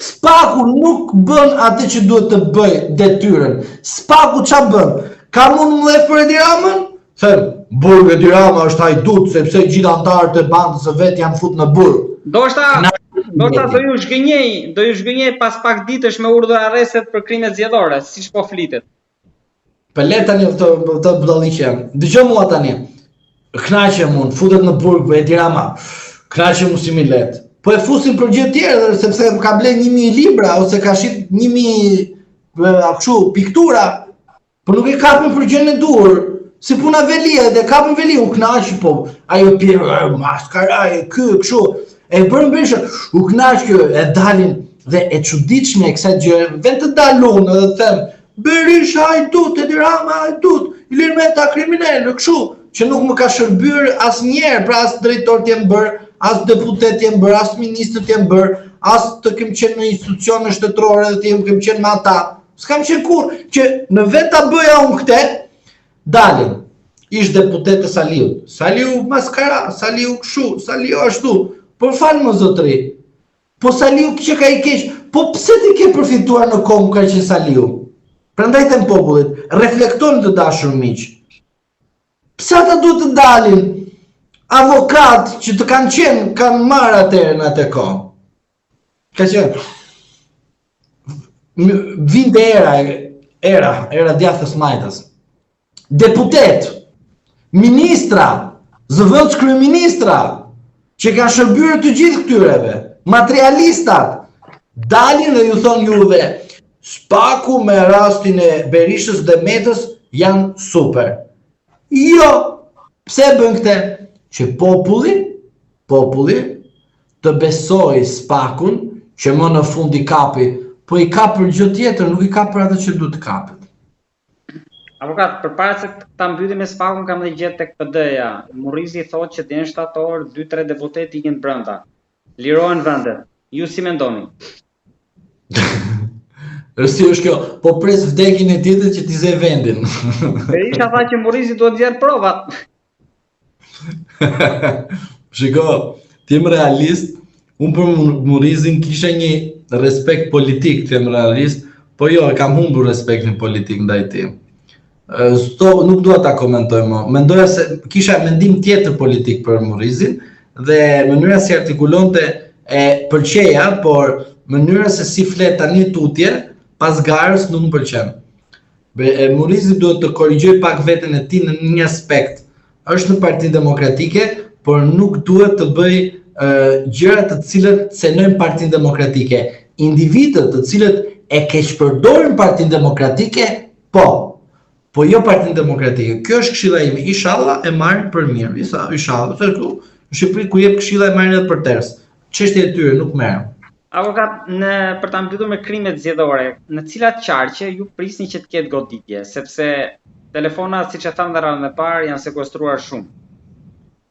Spaku nuk bën atë që duhet të bëj detyrën. Spaku ç'a bën? Ka mund më për Edi Ramën? Them, burg Edi Rama është hajdut sepse gjithë anëtarët e bandës së vet janë fut në burg. Do ju zhgënjej pas pak ditësh me urdhër arrestet për krime zgjedhore, siç po flitet. Po le tani të budalliqe. Dëgjoj mua tani. Knaqem unë, futet në burg Edi Rama. Knaqem unë si mi let. Po e fusin për gjë tjerë, sepse ka ble 1.000 libra, ose ka shit 1.000 piktura, po nuk e kapën për gjën e dur, si puna velia, dhe kapën velia, u knaqë, po, ajo pjerë, maskaraj, kështu, e bërën bërshë, u knaqë kjo, e dalin, dhe e çuditshme e kësaj gjë, vend të dalun, dhe them, Berisha hajdut, Edi Rama hajdut, Ilir Meta kriminal, kështu, që nuk më ka shërbyer asnjëherë, pra as drejtor t'jem bërë, as deputet t'jem bërë, as ministër t'jem bërë, as të kem qenë në institucione shtetërore dhe t'jem kem qenë me ata. S'kam qenë kur, që në vetë ta bëja unë këte, dalin, ish deputet e Saliut. Saliu maskara, Saliu kështu, Saliu ashtu. Po falë më zotëri, po Saliu që ka i keq, po pse ti ke përfituar në kohë ka që Saliu? Prandaj them popullit, reflektojnë të dashur miq. Pse ata duhet të dalin? Avokat që të kanë marrë atëherë në atë kohë. Ka qenë. Vinte era djathtas majtas. Deputet, ministra, zëvendës kryeministra, që kanë shërbyer të gjithë këtyreve, materialistat, dalin dhe ju thonë juve, Spaku me rastin e Berishës dhe Metës janë super. Jo, pse bën këtë? Që populli të besoj Spakun, që më në fund i kapi, po i ka për gjë tjetër, nuk i ka për atë që duhet të kapet. Avokat, përpara se ta mbyllim me Spakun, kam dhe gjetë tek PD-ja. Murrizi thotë që deri në shtator 2-3 deputet ikin brenda. Lirohen vendet. Ju si mendoni? Si është kjo? Po pres vdekjen e tjetër që t'i ze vendin. Berisha tha që Murrizi duhet nxjerr provat. Shiko, ti jam realist, unë për Murrizin kisha një respekt politik, të jam realist, po jo, kam humbur respektin politik ndaj tij. Nuk dua ta komentoj më. Mendoja se kisha mendim tjetër politik për Murrizin dhe mënyra si artikulonte e pëlqeja, por mënyra se si flet tani tutje pas garës nuk më pëlqen. Murrizi duhet të korrigjoj pak veten e tij në një aspekt. Është në Partinë Demokratike, por nuk duhet të bëj gjëra të cilët cenojnë Partinë Demokratike. Individët të cilët e keqpërdorin Partinë Demokratike, po jo Partinë Demokratike. Kjo është këshilla ime. Inshallah e marrin për mirë. Inshallah. Në Shqipëri ku jep këshilla e marrin edhe për ters. Çështja e tyre nuk merrem. Avokat, për ta mbyllur me krimet zgjedhore, në cilat qarqe ju prisni që të ketë goditje, sepse telefonat, siç e tham në radhën e parë, janë sekuestruar shumë.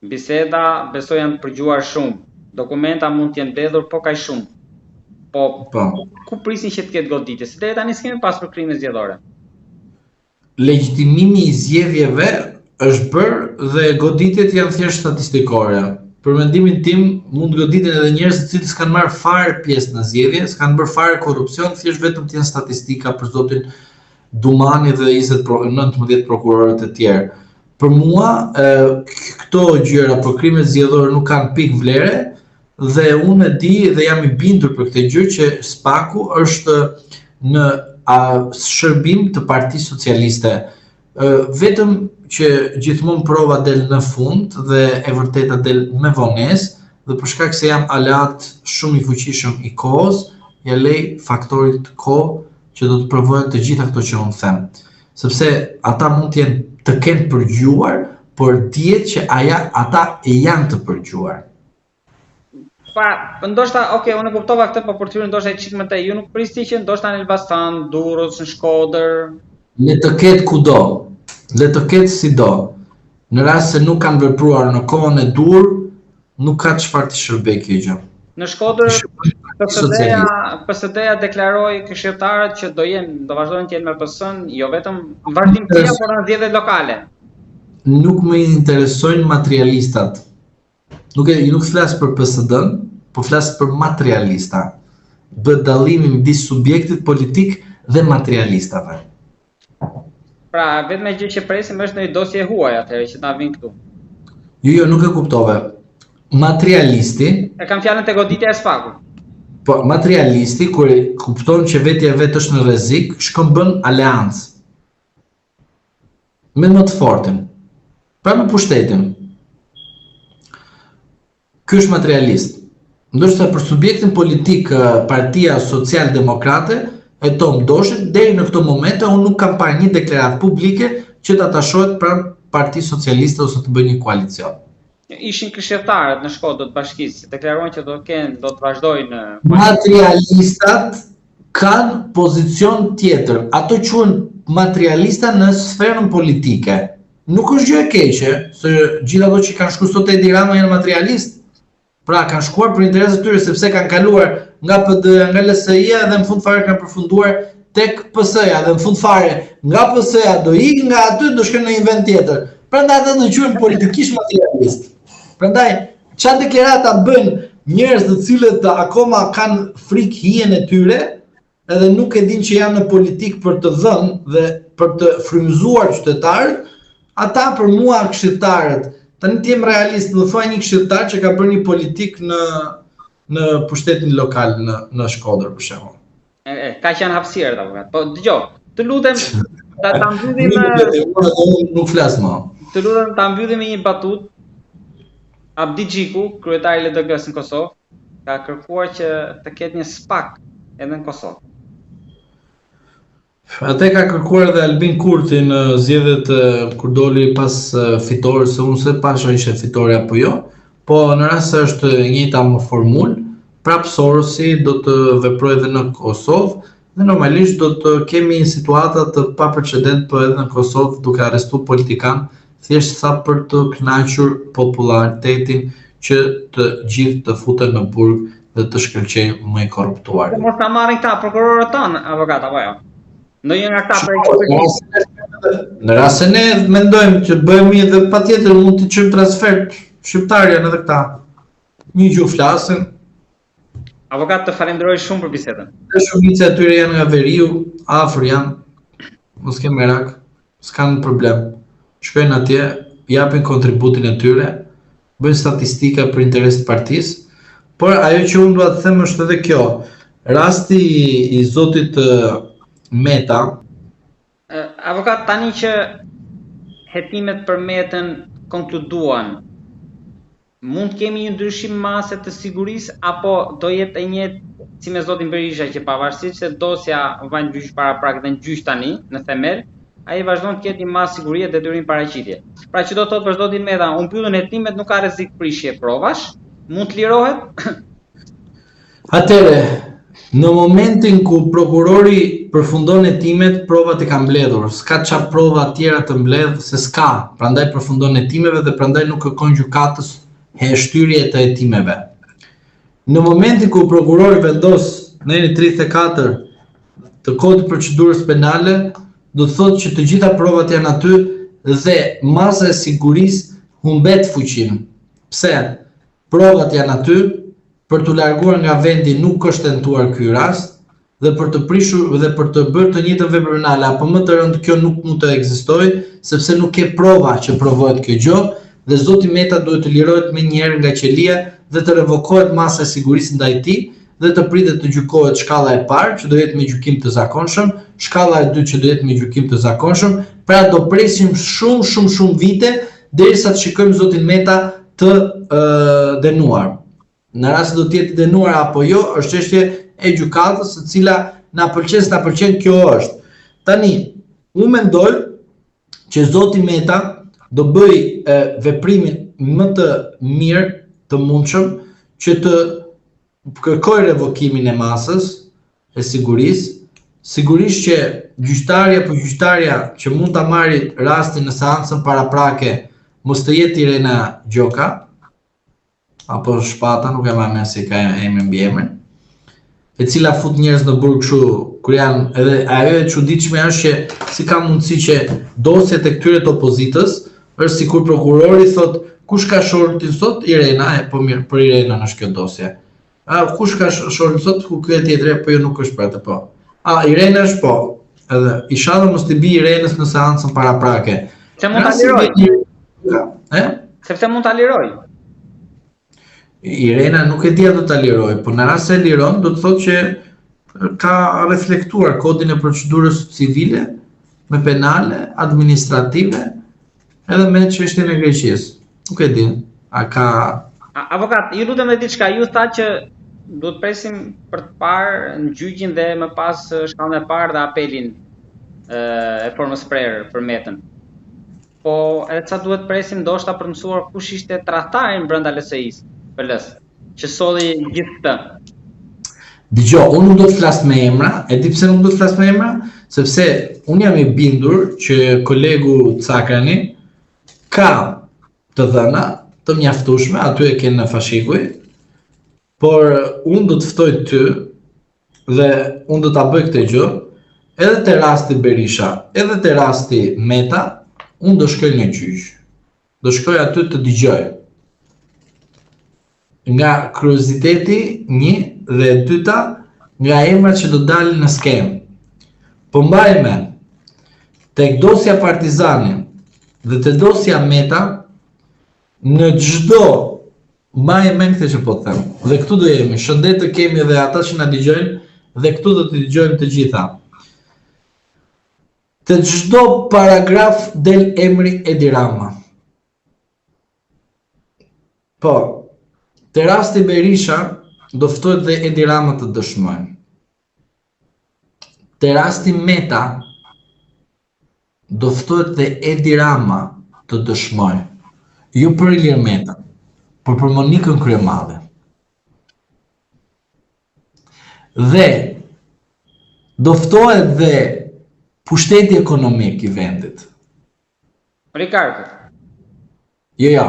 Biseda, besoj janë të përgjuar shumë. Dokumenta mund të jenë mbledhur, po kaq shumë. Po, ku prisni që të ketë goditje? Se deri tani s'kemi pasur krime zgjedhore. Legjitimimi i zgjedhjeve është bërë dhe goditjet janë thjesht statistikore. Për mendimin tim, mund të goditen edhe njerëz të cilët s'kanë marrë fare pjesë në zgjedhje, s'kanë bërë fare korrupsion, thjesht vetëm të janë statistika për zotin Dumani dhe 19 prokurorët e tjerë. Për mua, këto gjëra për krimet zgjedhore nuk kanë pikë vlere dhe unë e di dhe jam i bindur për këtë gjë që Spaku është në shërbim të Partisë Socialiste. Vetëm që gjithmonë prova del në fund dhe e vërteta del me vonesë dhe për shkak se jam aleat shumë i fuqishëm i kohës, ja lej faktorit kohë që do të provojnë të gjitha këto që unë them. Sepse ata mund të kenë përgjuar, por dihet që ata e janë të përgjuar. Ndoshta, unë e kuptova këtë, po për ty ndoshta e çik më tej. Ju nuk prisni që ndoshta në Elbasan, Durrës, në Shkodër. Le të ketë kudo. Le të ketë si do. Në rast se nuk kanë vepruar në kohën e dur, nuk ka çfarë të shërbej kjo gjë. Në Shkodër, PSD-ja deklaroi këshilltarët që do vazhdojnë të jenë me PS-n, jo vetëm vazhdimtia, por në zgjedhjet lokale. Nuk më interesojnë materialistat. Nuk flas për PSD-n, po flas për materialista. Bëhet dallimi midis subjektit politik dhe materialistave. Pra, vetëm gjë që presim është një dosje huaj atëherë që na vin këtu. Jo, nuk e kuptove. Materialisti... E kam fjalën te goditja e Spakut. Po, materialisti, kur kupton që vetja vetë është në rrezik, shkon bën aleancë. Me më të fortin. Pra në pushtetin. Ky është materialist. Ndoshta për subjektin politik Partia Social-Demokrate e Tom Doshit, deri në këtë moment unë nuk kam parë një deklaratë publike që ta tashohet pranë Partisë Socialiste ose të bëjë një koalicion. Ishin këshilltarët në Shkodër të Bashkisë, deklarojnë që do të vazhdojnë. Materialistat kanë pozicion tjetër. Ato quhen materialista në sferën politike. Nuk është gjë e keqe, se gjithë ato që kanë shkuar sot te Edi Rama janë materialistë. Pra kanë shkuar për interesat e tyre sepse kanë kaluar nga PD-ja, nga LSI-ja dhe në fund fare kanë përfunduar tek PS-ja dhe në fund fare nga PS-ja do ikë nga aty do shkojnë në një vend tjetër. Prandaj ata do quhen politikisht materialist. Prandaj çfarë deklarata bën njerëz të cilët akoma kanë frikë hijen e tyre edhe nuk e dinë që janë në politikë për të dhënë dhe për të frymëzuar qytetarët, ata për mua këshilltarët. Tani ti jem realist, më thuaj një këshilltar që ka bërë një politik në pushtetin lokal në Shkodër për shembull. Ka qenë hapësirë avokat. Po dëgjoj, të lutem ta mbyllim nuk flas më. Të lutem ta mbyllim me një batutë. Abdi Gjiku, kryetari i LDG-s në Kosovë, ka kërkuar që të ketë një SPAK edhe në Kosovë. Atë ka kërkuar edhe Albin Kurti në zgjedhjet kur doli pas fitores, se unë se pasha ishte fitore apo jo, po në rast se është e njëjta më formulë, prap Sorosi do të veprojë edhe në Kosovë dhe normalisht do të kemi një situatë të paprecedent për edhe në Kosovë duke arrestuar politikan thjesht sa për të kënaqur popularitetin që të gjithë të futen në burg dhe të shkëlqejnë më i korruptuar. Mos ta marrin këta prokurorët tanë, avokat apo jo? Ndonjë nga këta për në rast se ne mendojmë që bëhemi edhe patjetër mund të çojmë transfert shqiptarën edhe këta. Një gjuhë flasin. Avokat, të falenderoj shumë për bisedën. Shumica e tyre janë nga Veriu, afër janë. Mos ke merak, s'kan problem. Shkojnë atje, japin kontributin e tyre, bëjnë statistika për interes të partisë, por ajo që unë dua të them është edhe kjo. Rasti i zotit Meta. Avokat, tani që hetimet për Metën konkluduan, mund kemi një ndryshim mase të sigurisë apo do jetë e njëjtë si me zotin Berisha që pavarësisht se dosja vjen gjyq para prak dhe në gjyq tani në themel, ai vazhdon të ketë një masë sigurie dhe detyrim paraqitje. Pra që do të thotë për zotin Meta, unë mbyllën hetimet, nuk ka rrezik prishje provash, mund të lirohet? Atëre, në momentin ku prokurori përfundon hetimet, provat e ka mbledhur. S'ka çfarë prova tjera të mbledh se s'ka. Prandaj përfundon hetimeve dhe prandaj nuk kërkon gjykatës heshtyrje të hetimeve. Në momentin ku prokurori vendos në 34 të kodit procedurës penale, do të thotë që të gjitha provat janë aty dhe masa e sigurisë humbet fuqinë. Pse? Provat janë aty, për të larguar nga vendi nuk është tentuar ky rast dhe për të prishur dhe për të bërë të njëjtën vepër penale apo më të rëndë kjo nuk mund të ekzistojë sepse nuk ke prova që provohet kjo gjë dhe zoti Meta duhet të lirohet menjëherë nga qelia dhe të revokohet masa e sigurisë ndaj tij dhe të pritet të gjykohet shkalla e parë që do jetë me gjykim të zakonshëm, shkalla e dytë që do jetë me gjykim të zakonshëm, pra do presim shumë vite derisa të shikojmë zotin Meta të dënuar. Në rast se do të jetë dënuar apo jo, është çështje e gjykatës, e cila na pëlqen, kjo është. Tani, unë mendoj që zoti Meta do bëj veprimin më të mirë, të mundshëm, që të kërkoj revokimin e masës e sigurisë. Sigurisht që gjyqtarja apo gjyqtarja që mund ta marrë rastin në seancën paraprake mos të jetë Irena Gjoka, apo Shpata, nuk e marrë se ka emrin mbi emrin, e cila fut njerëz në burg kështu kur janë edhe ajo e çuditshme është që si ka mundësi që dosjet e këtyre të opozitës është sikur prokurori thot kush ka shortin sot Irena, po mirë për Irena është kjo dosje. Kush ka shortin sot ku ky tjetër po jo nuk është për atë po. Irena është po. Edhe inshallah mos të bi Irenës në seancën paraprake. Se mund ta liroj. Sepse mund ta liroj. Irena nuk e dia do ta liroj, por në rast se liron do të thotë që ka reflektuar kodin e procedurës civile, me penale, administrative, edhe me çështjen e Greqisë. Nuk e di. A ka avokat, ju lutem edhe diçka, ju tha që do të presim për të parë në gjyqin dhe më pas shkallën e parë dhe apelin e formës prerë për Metën. Po edhe sa duhet presim ndoshta për të mësuar kush ishte tradhtari brenda LSI-s. Që solli gjithë këtë. Dgjoj, unë nuk do të flas me emra, e di pse nuk do të flas me emra, sepse unë jam i bindur që kolegu Cakrani ka të dhëna të mjaftueshme, aty e kanë në fashikuj, por unë do të ftoj ty dhe unë do ta bëj këtë gjë, edhe te rasti Berisha, edhe te rasti Meta, unë do shkoj në gjyq. Do shkoj aty të dëgjoj. Nga kurioziteti, një dhe dyta, nga emrat që do dalin në skemë. Po mbajme, tek dosja Partizani dhe te dosja Meta, në çdo mbajme këtë që po të them. Dhe këtu do jemi, shëndet të kemi edhe ata që na dëgjojnë dhe këtu do të dëgjojmë të gjitha. Te çdo paragraf del emri Edi Rama. Po, te rasti Berisha do ftohet dhe Edi Rama të dëshmojnë. Te rasti Meta do ftohet dhe Edi Rama të dëshmojnë. Jo për Ilir Meta, por për Monikën Kryemadhe. Dhe do ftohet dhe pushteti ekonomik i vendit. Oligarkët. Jo.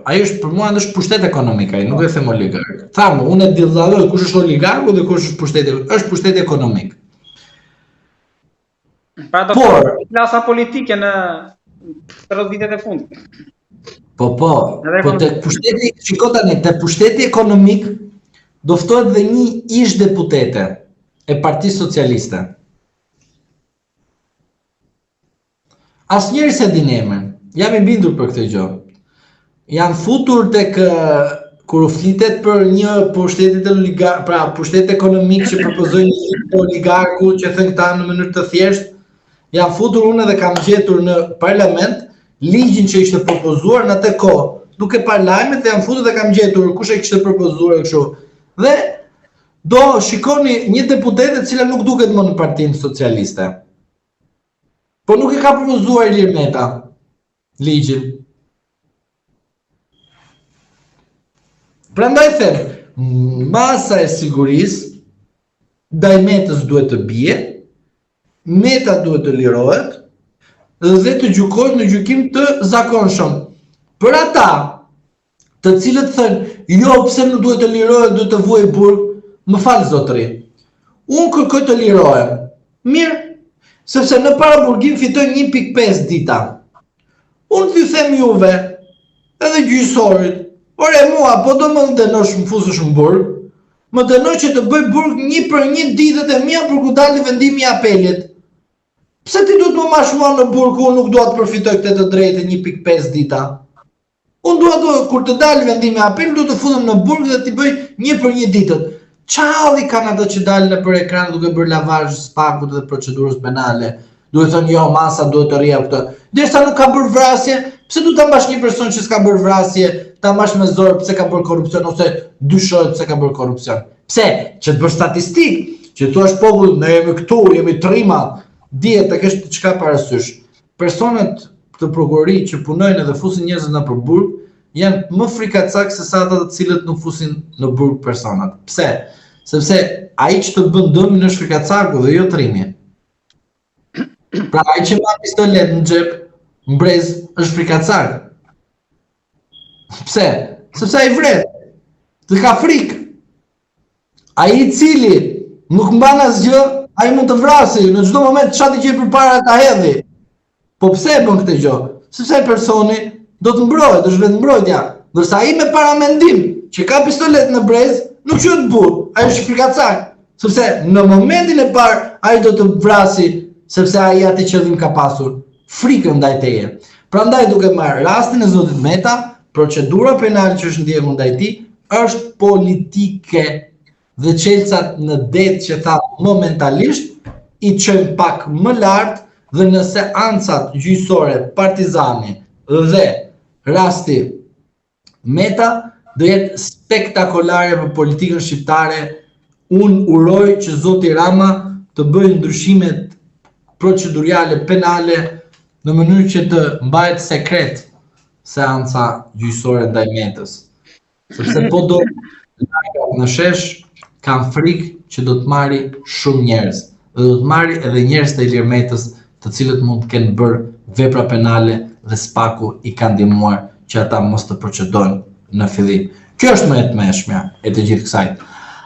Ai është për mua është pushtet ekonomik, ai nuk e them oligark. Thamë, unë e dillalloj kush është oligarku dhe kush është pushteti, është pushtet ekonomik. Pra do të klasa politike në 30 vitet e fundit. Po te pushteti, shiko tani, te pushteti ekonomik do ftohet dhe një ish deputete e Partisë Socialiste. Asnjëri se din emrin. Jam i bindur për këtë gjë. Janë futur tek kur u flitet për një pushtetit oligark, pra pushtet ekonomik që propozojnë një oligarku që thënë këta në mënyrë të thjeshtë, janë futur unë dhe kam gjetur në parlament ligjin që ishte propozuar në atë kohë, duke parë lajmet dhe janë futur dhe kam gjetur kush e kishte propozuar kështu. Dhe do shikoni një deputete e cila nuk duket më në Partinë Socialiste. Po nuk e ka propozuar Ilir Meta ligjin. Prandaj them, masa e sigurisë ndaj Metës duhet të bie, Meta duhet të lirohet dhe të gjykohet në gjykim të zakonshëm. Për ata të cilët thënë, jo pse nuk duhet të lirohet, duhet të vuajë burg, më fal zotëri. Unë kërkoj të lirohem. Mirë, sepse në paraburgim fitoj 1.5 dita. Unë t'ju them juve, edhe gjyqësorit, ore mua, po do më dënosh më fusësh në burg, më dënoj që të bëj burg 1 për 1 ditët e mia për ku dalë vendimi i apelit. Pse ti duhet më mash mua në burg, unë nuk dua të përfitoj këtë të drejtë 1.5 dita. Unë dua kur të dalë vendimi i apelit, duhet të futem në burg dhe t'i bëj 1 për 1 ditët. Çalli kanë ato që dalin nëpër ekran duke bërë lavazh spakut dhe procedurës penale. Duhet thonë jo, masa duhet të rria këtë. Derisa nuk ka bërë vrasje, pse duhet ta mbash një person që s'ka bërë vrasje, ta mbash me zor pse ka bërë korrupsion ose dyshohet pse ka bërë korrupsion. Pse? Që të bësh statistikë, që thua popull, ne jemi këtu, jemi trima, dihet të kesh diçka parasysh. Personat të prokurorisë që punojnë edhe fusin njerëz nëpër burg janë më frikacak se sa ata të cilët nuk fusin në burg personat. Pse? Sepse ai që të bën dëmin është frikacaku dhe jo trimi. Pra ai që ma pistolet në xhep, mbrez është frikacak. Pse? Sepse ai vret. Të ka frikë. Ai i cili nuk mban asgjë, ai mund të vrasë në çdo moment çati që përpara ta hedhi. Po pse e bën këtë gjë? Sepse personi do të mbrojë, është vetë mbrojtja. Ndërsa ai me paramendim që ka pistolet në brez, nuk quhet burg, ai është frikacak. Sepse në momentin e parë ai do të vrasi, sepse ai atë qëllim ka pasur, frikën ndaj teje. Prandaj duke marrë rastin e zotit Meta, procedura penale që është ndjekur ndaj tij është politike dhe çelësat në det që tha momentalisht i çojnë pak më lart dhe në seancat gjyqësore Partizani dhe rasti Meta do jetë spektakolare për politikën shqiptare. Unë uroj që zoti Rama të bëjë ndryshimet procedurale penale në mënyrë që të mbahet sekret seanca gjyqësore ndaj Metës. Sepse po do në shesh kanë frikë që do të marri shumë njerëz dhe do të marri edhe njerëz të Ilir Metës, të cilët mund të kenë bërë vepra penale dhe spaku i ka ndihmuar që ata mos të procedojnë në fillim. Kjo është më e tmeshmja e të gjithë kësaj.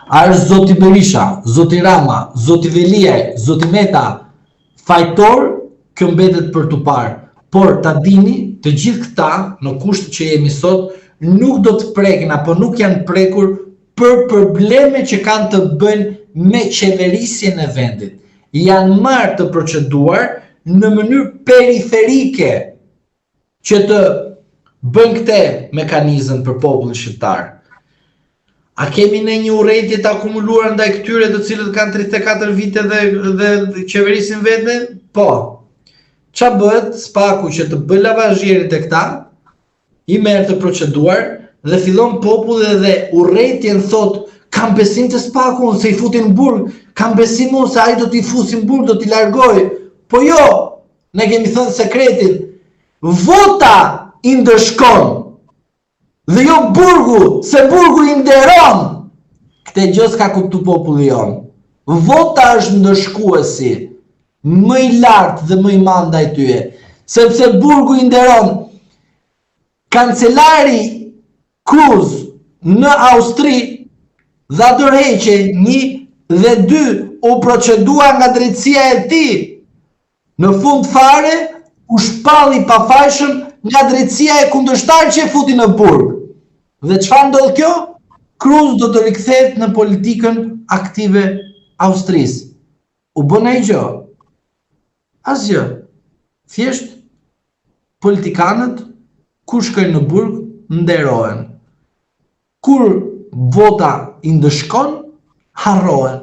A është zoti Berisha, zoti Rama, zoti Veliaj, zoti Meta fajtor, kjo mbetet për tu parë. Por ta dini, të gjithë këta në kushtet që jemi sot nuk do të prekin apo nuk janë prekur për probleme që kanë të bëjnë me qeverisjen e vendit. Janë marrë të proceduar në mënyrë periferike që të bëjnë këte mekanizëm për popullin shqiptar. A kemi ne një urrëtie të akumuluar ndaj këtyre të cilët kanë 34 vite dhe qeverisin vete? Po. Qa bëhet spaku që të bëj lavazhierit e këta, i merr të proceduar dhe fillon populli dhe urrejtjen thot, kam besim të spakun se i futin në burg, kam besim unë se ai do t'i fusin në burg, do t'i largoj. Po jo, ne kemi thënë sekretin, vota i ndëshkon, dhe jo burgu, se burgu i nderon. Këtë gjë s'ka kuptu populli jonë. Vota është ndëshkuesi, më i lartë dhe më i madh ndaj tyre, sepse burgu i nderon. Kancelari Cruz në Austri dha dorëheqje 1 dhe 2 u procedua nga drejtësia e tij. Në fund fare u shpalli pafajshëm nga drejtësia e kundërshtar që e futi në burg. Dhe çfarë ndodh kjo? Cruz do të rikthehet në politikën aktive Austrisë. U bën ai gjë? Asgjë. Thjesht politikanët kur shkojnë në burg nderohen. Kur vota i ndëshkon, harrohen.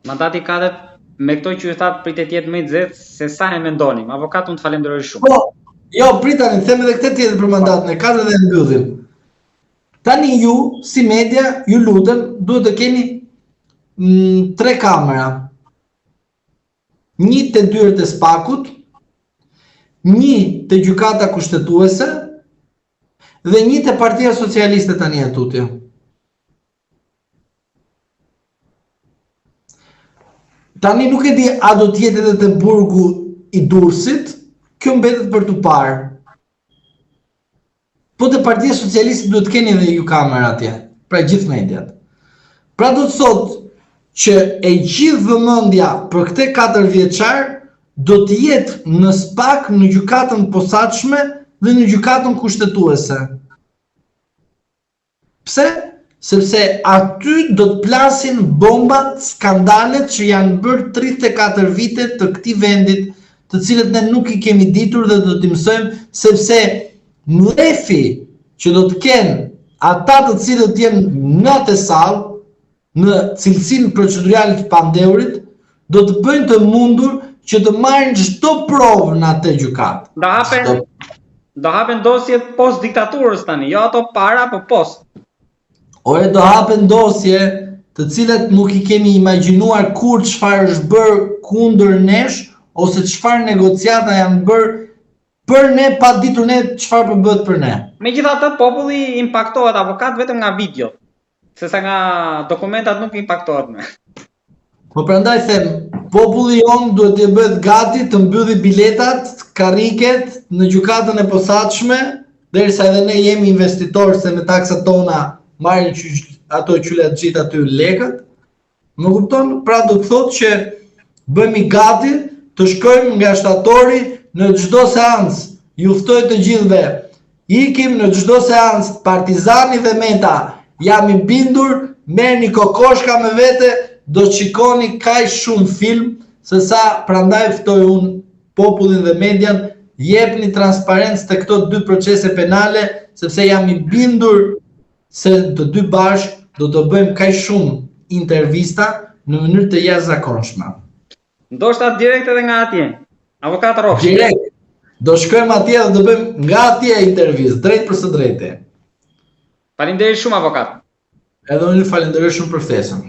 Mandati katet me këto qytetarë pritet jetë më i nxehtë se sa e mendonim. Avokat, unë të falenderoj shumë. Po, jo, pritani, them edhe këtë tjetër për mandatin e katet dhe mbyllim. Tani ju, si media, ju lutem, duhet të keni 3 kamera. 1 te dyert e spakut, 1 te gjykata kushtetuese dhe 1 te Partia Socialiste tani e tutje. Tani nuk e di a do t'jetë edhe te burgu i Durrësit, kjo mbetet për t'u parë. Po te Partia Socialiste duhet të keni edhe ju kamera atje, pra gjithë mediat. Pra do të thotë që e gjithë vëmendja për këtë 4 vjeçar do të jetë në SPAK, në gjykatën posaçme dhe në gjykatën kushtetuese. Pse? Sepse aty do të plasin bombat, skandalet që janë bërë 34 vite të këtij vendit, të cilët ne nuk i kemi ditur dhe do t'i mësojmë, sepse mlefi që do të kenë ata të cilët jenë në atë sallë, në cilësinë procedurale të pandeurit, do të bëjnë të mundur që të marrin çdo provë në atë gjykatë. Do hapen dosjet post diktaturës tani, jo ato para, po post. Ore do hapen dosje të cilat nuk i kemi imagjinuar kur çfarë është bërë kundër nesh, ose çfarë negociata janë bërë për ne, pa ditur ne çfarë po bëhet për ne. Megjithatë, populli impaktohet avokat vetëm nga video, sesa nga dokumentat nuk impaktohet me. Po prandaj them, populli jon duhet të bëhet gati të mbylli biletat, karriket në gjykatën e posaçme, derisa edhe ne jemi investitorë se me taksat tona marrin ato qylet gjithë aty lekët. Më kupton? Pra do të thotë që bëhemi gati të shkojmë nga shtatori në çdo seancë. Ju ftoj të gjithëve. Ikim në çdo seancë, Partizani dhe Meta. Jam i bindur, merrni kokoshka me vete, do të shikoni kaq shumë film, se sa prandaj ftoj unë popullin dhe median, jepni transparencë të këto 2 procese penale, sepse jam i bindur se të 2 bashkë do të bëjmë kaq shumë intervista në mënyrë të jashtëzakonshme. Ndoshta direkt edhe nga atje. Avokat Rofshi. Direkt. Do shkojmë atje dhe do bëjmë nga atje intervistë, drejt për së drejtë. Faleminderit shumë avokat. Edhe unë falenderoj shumë për ftesën.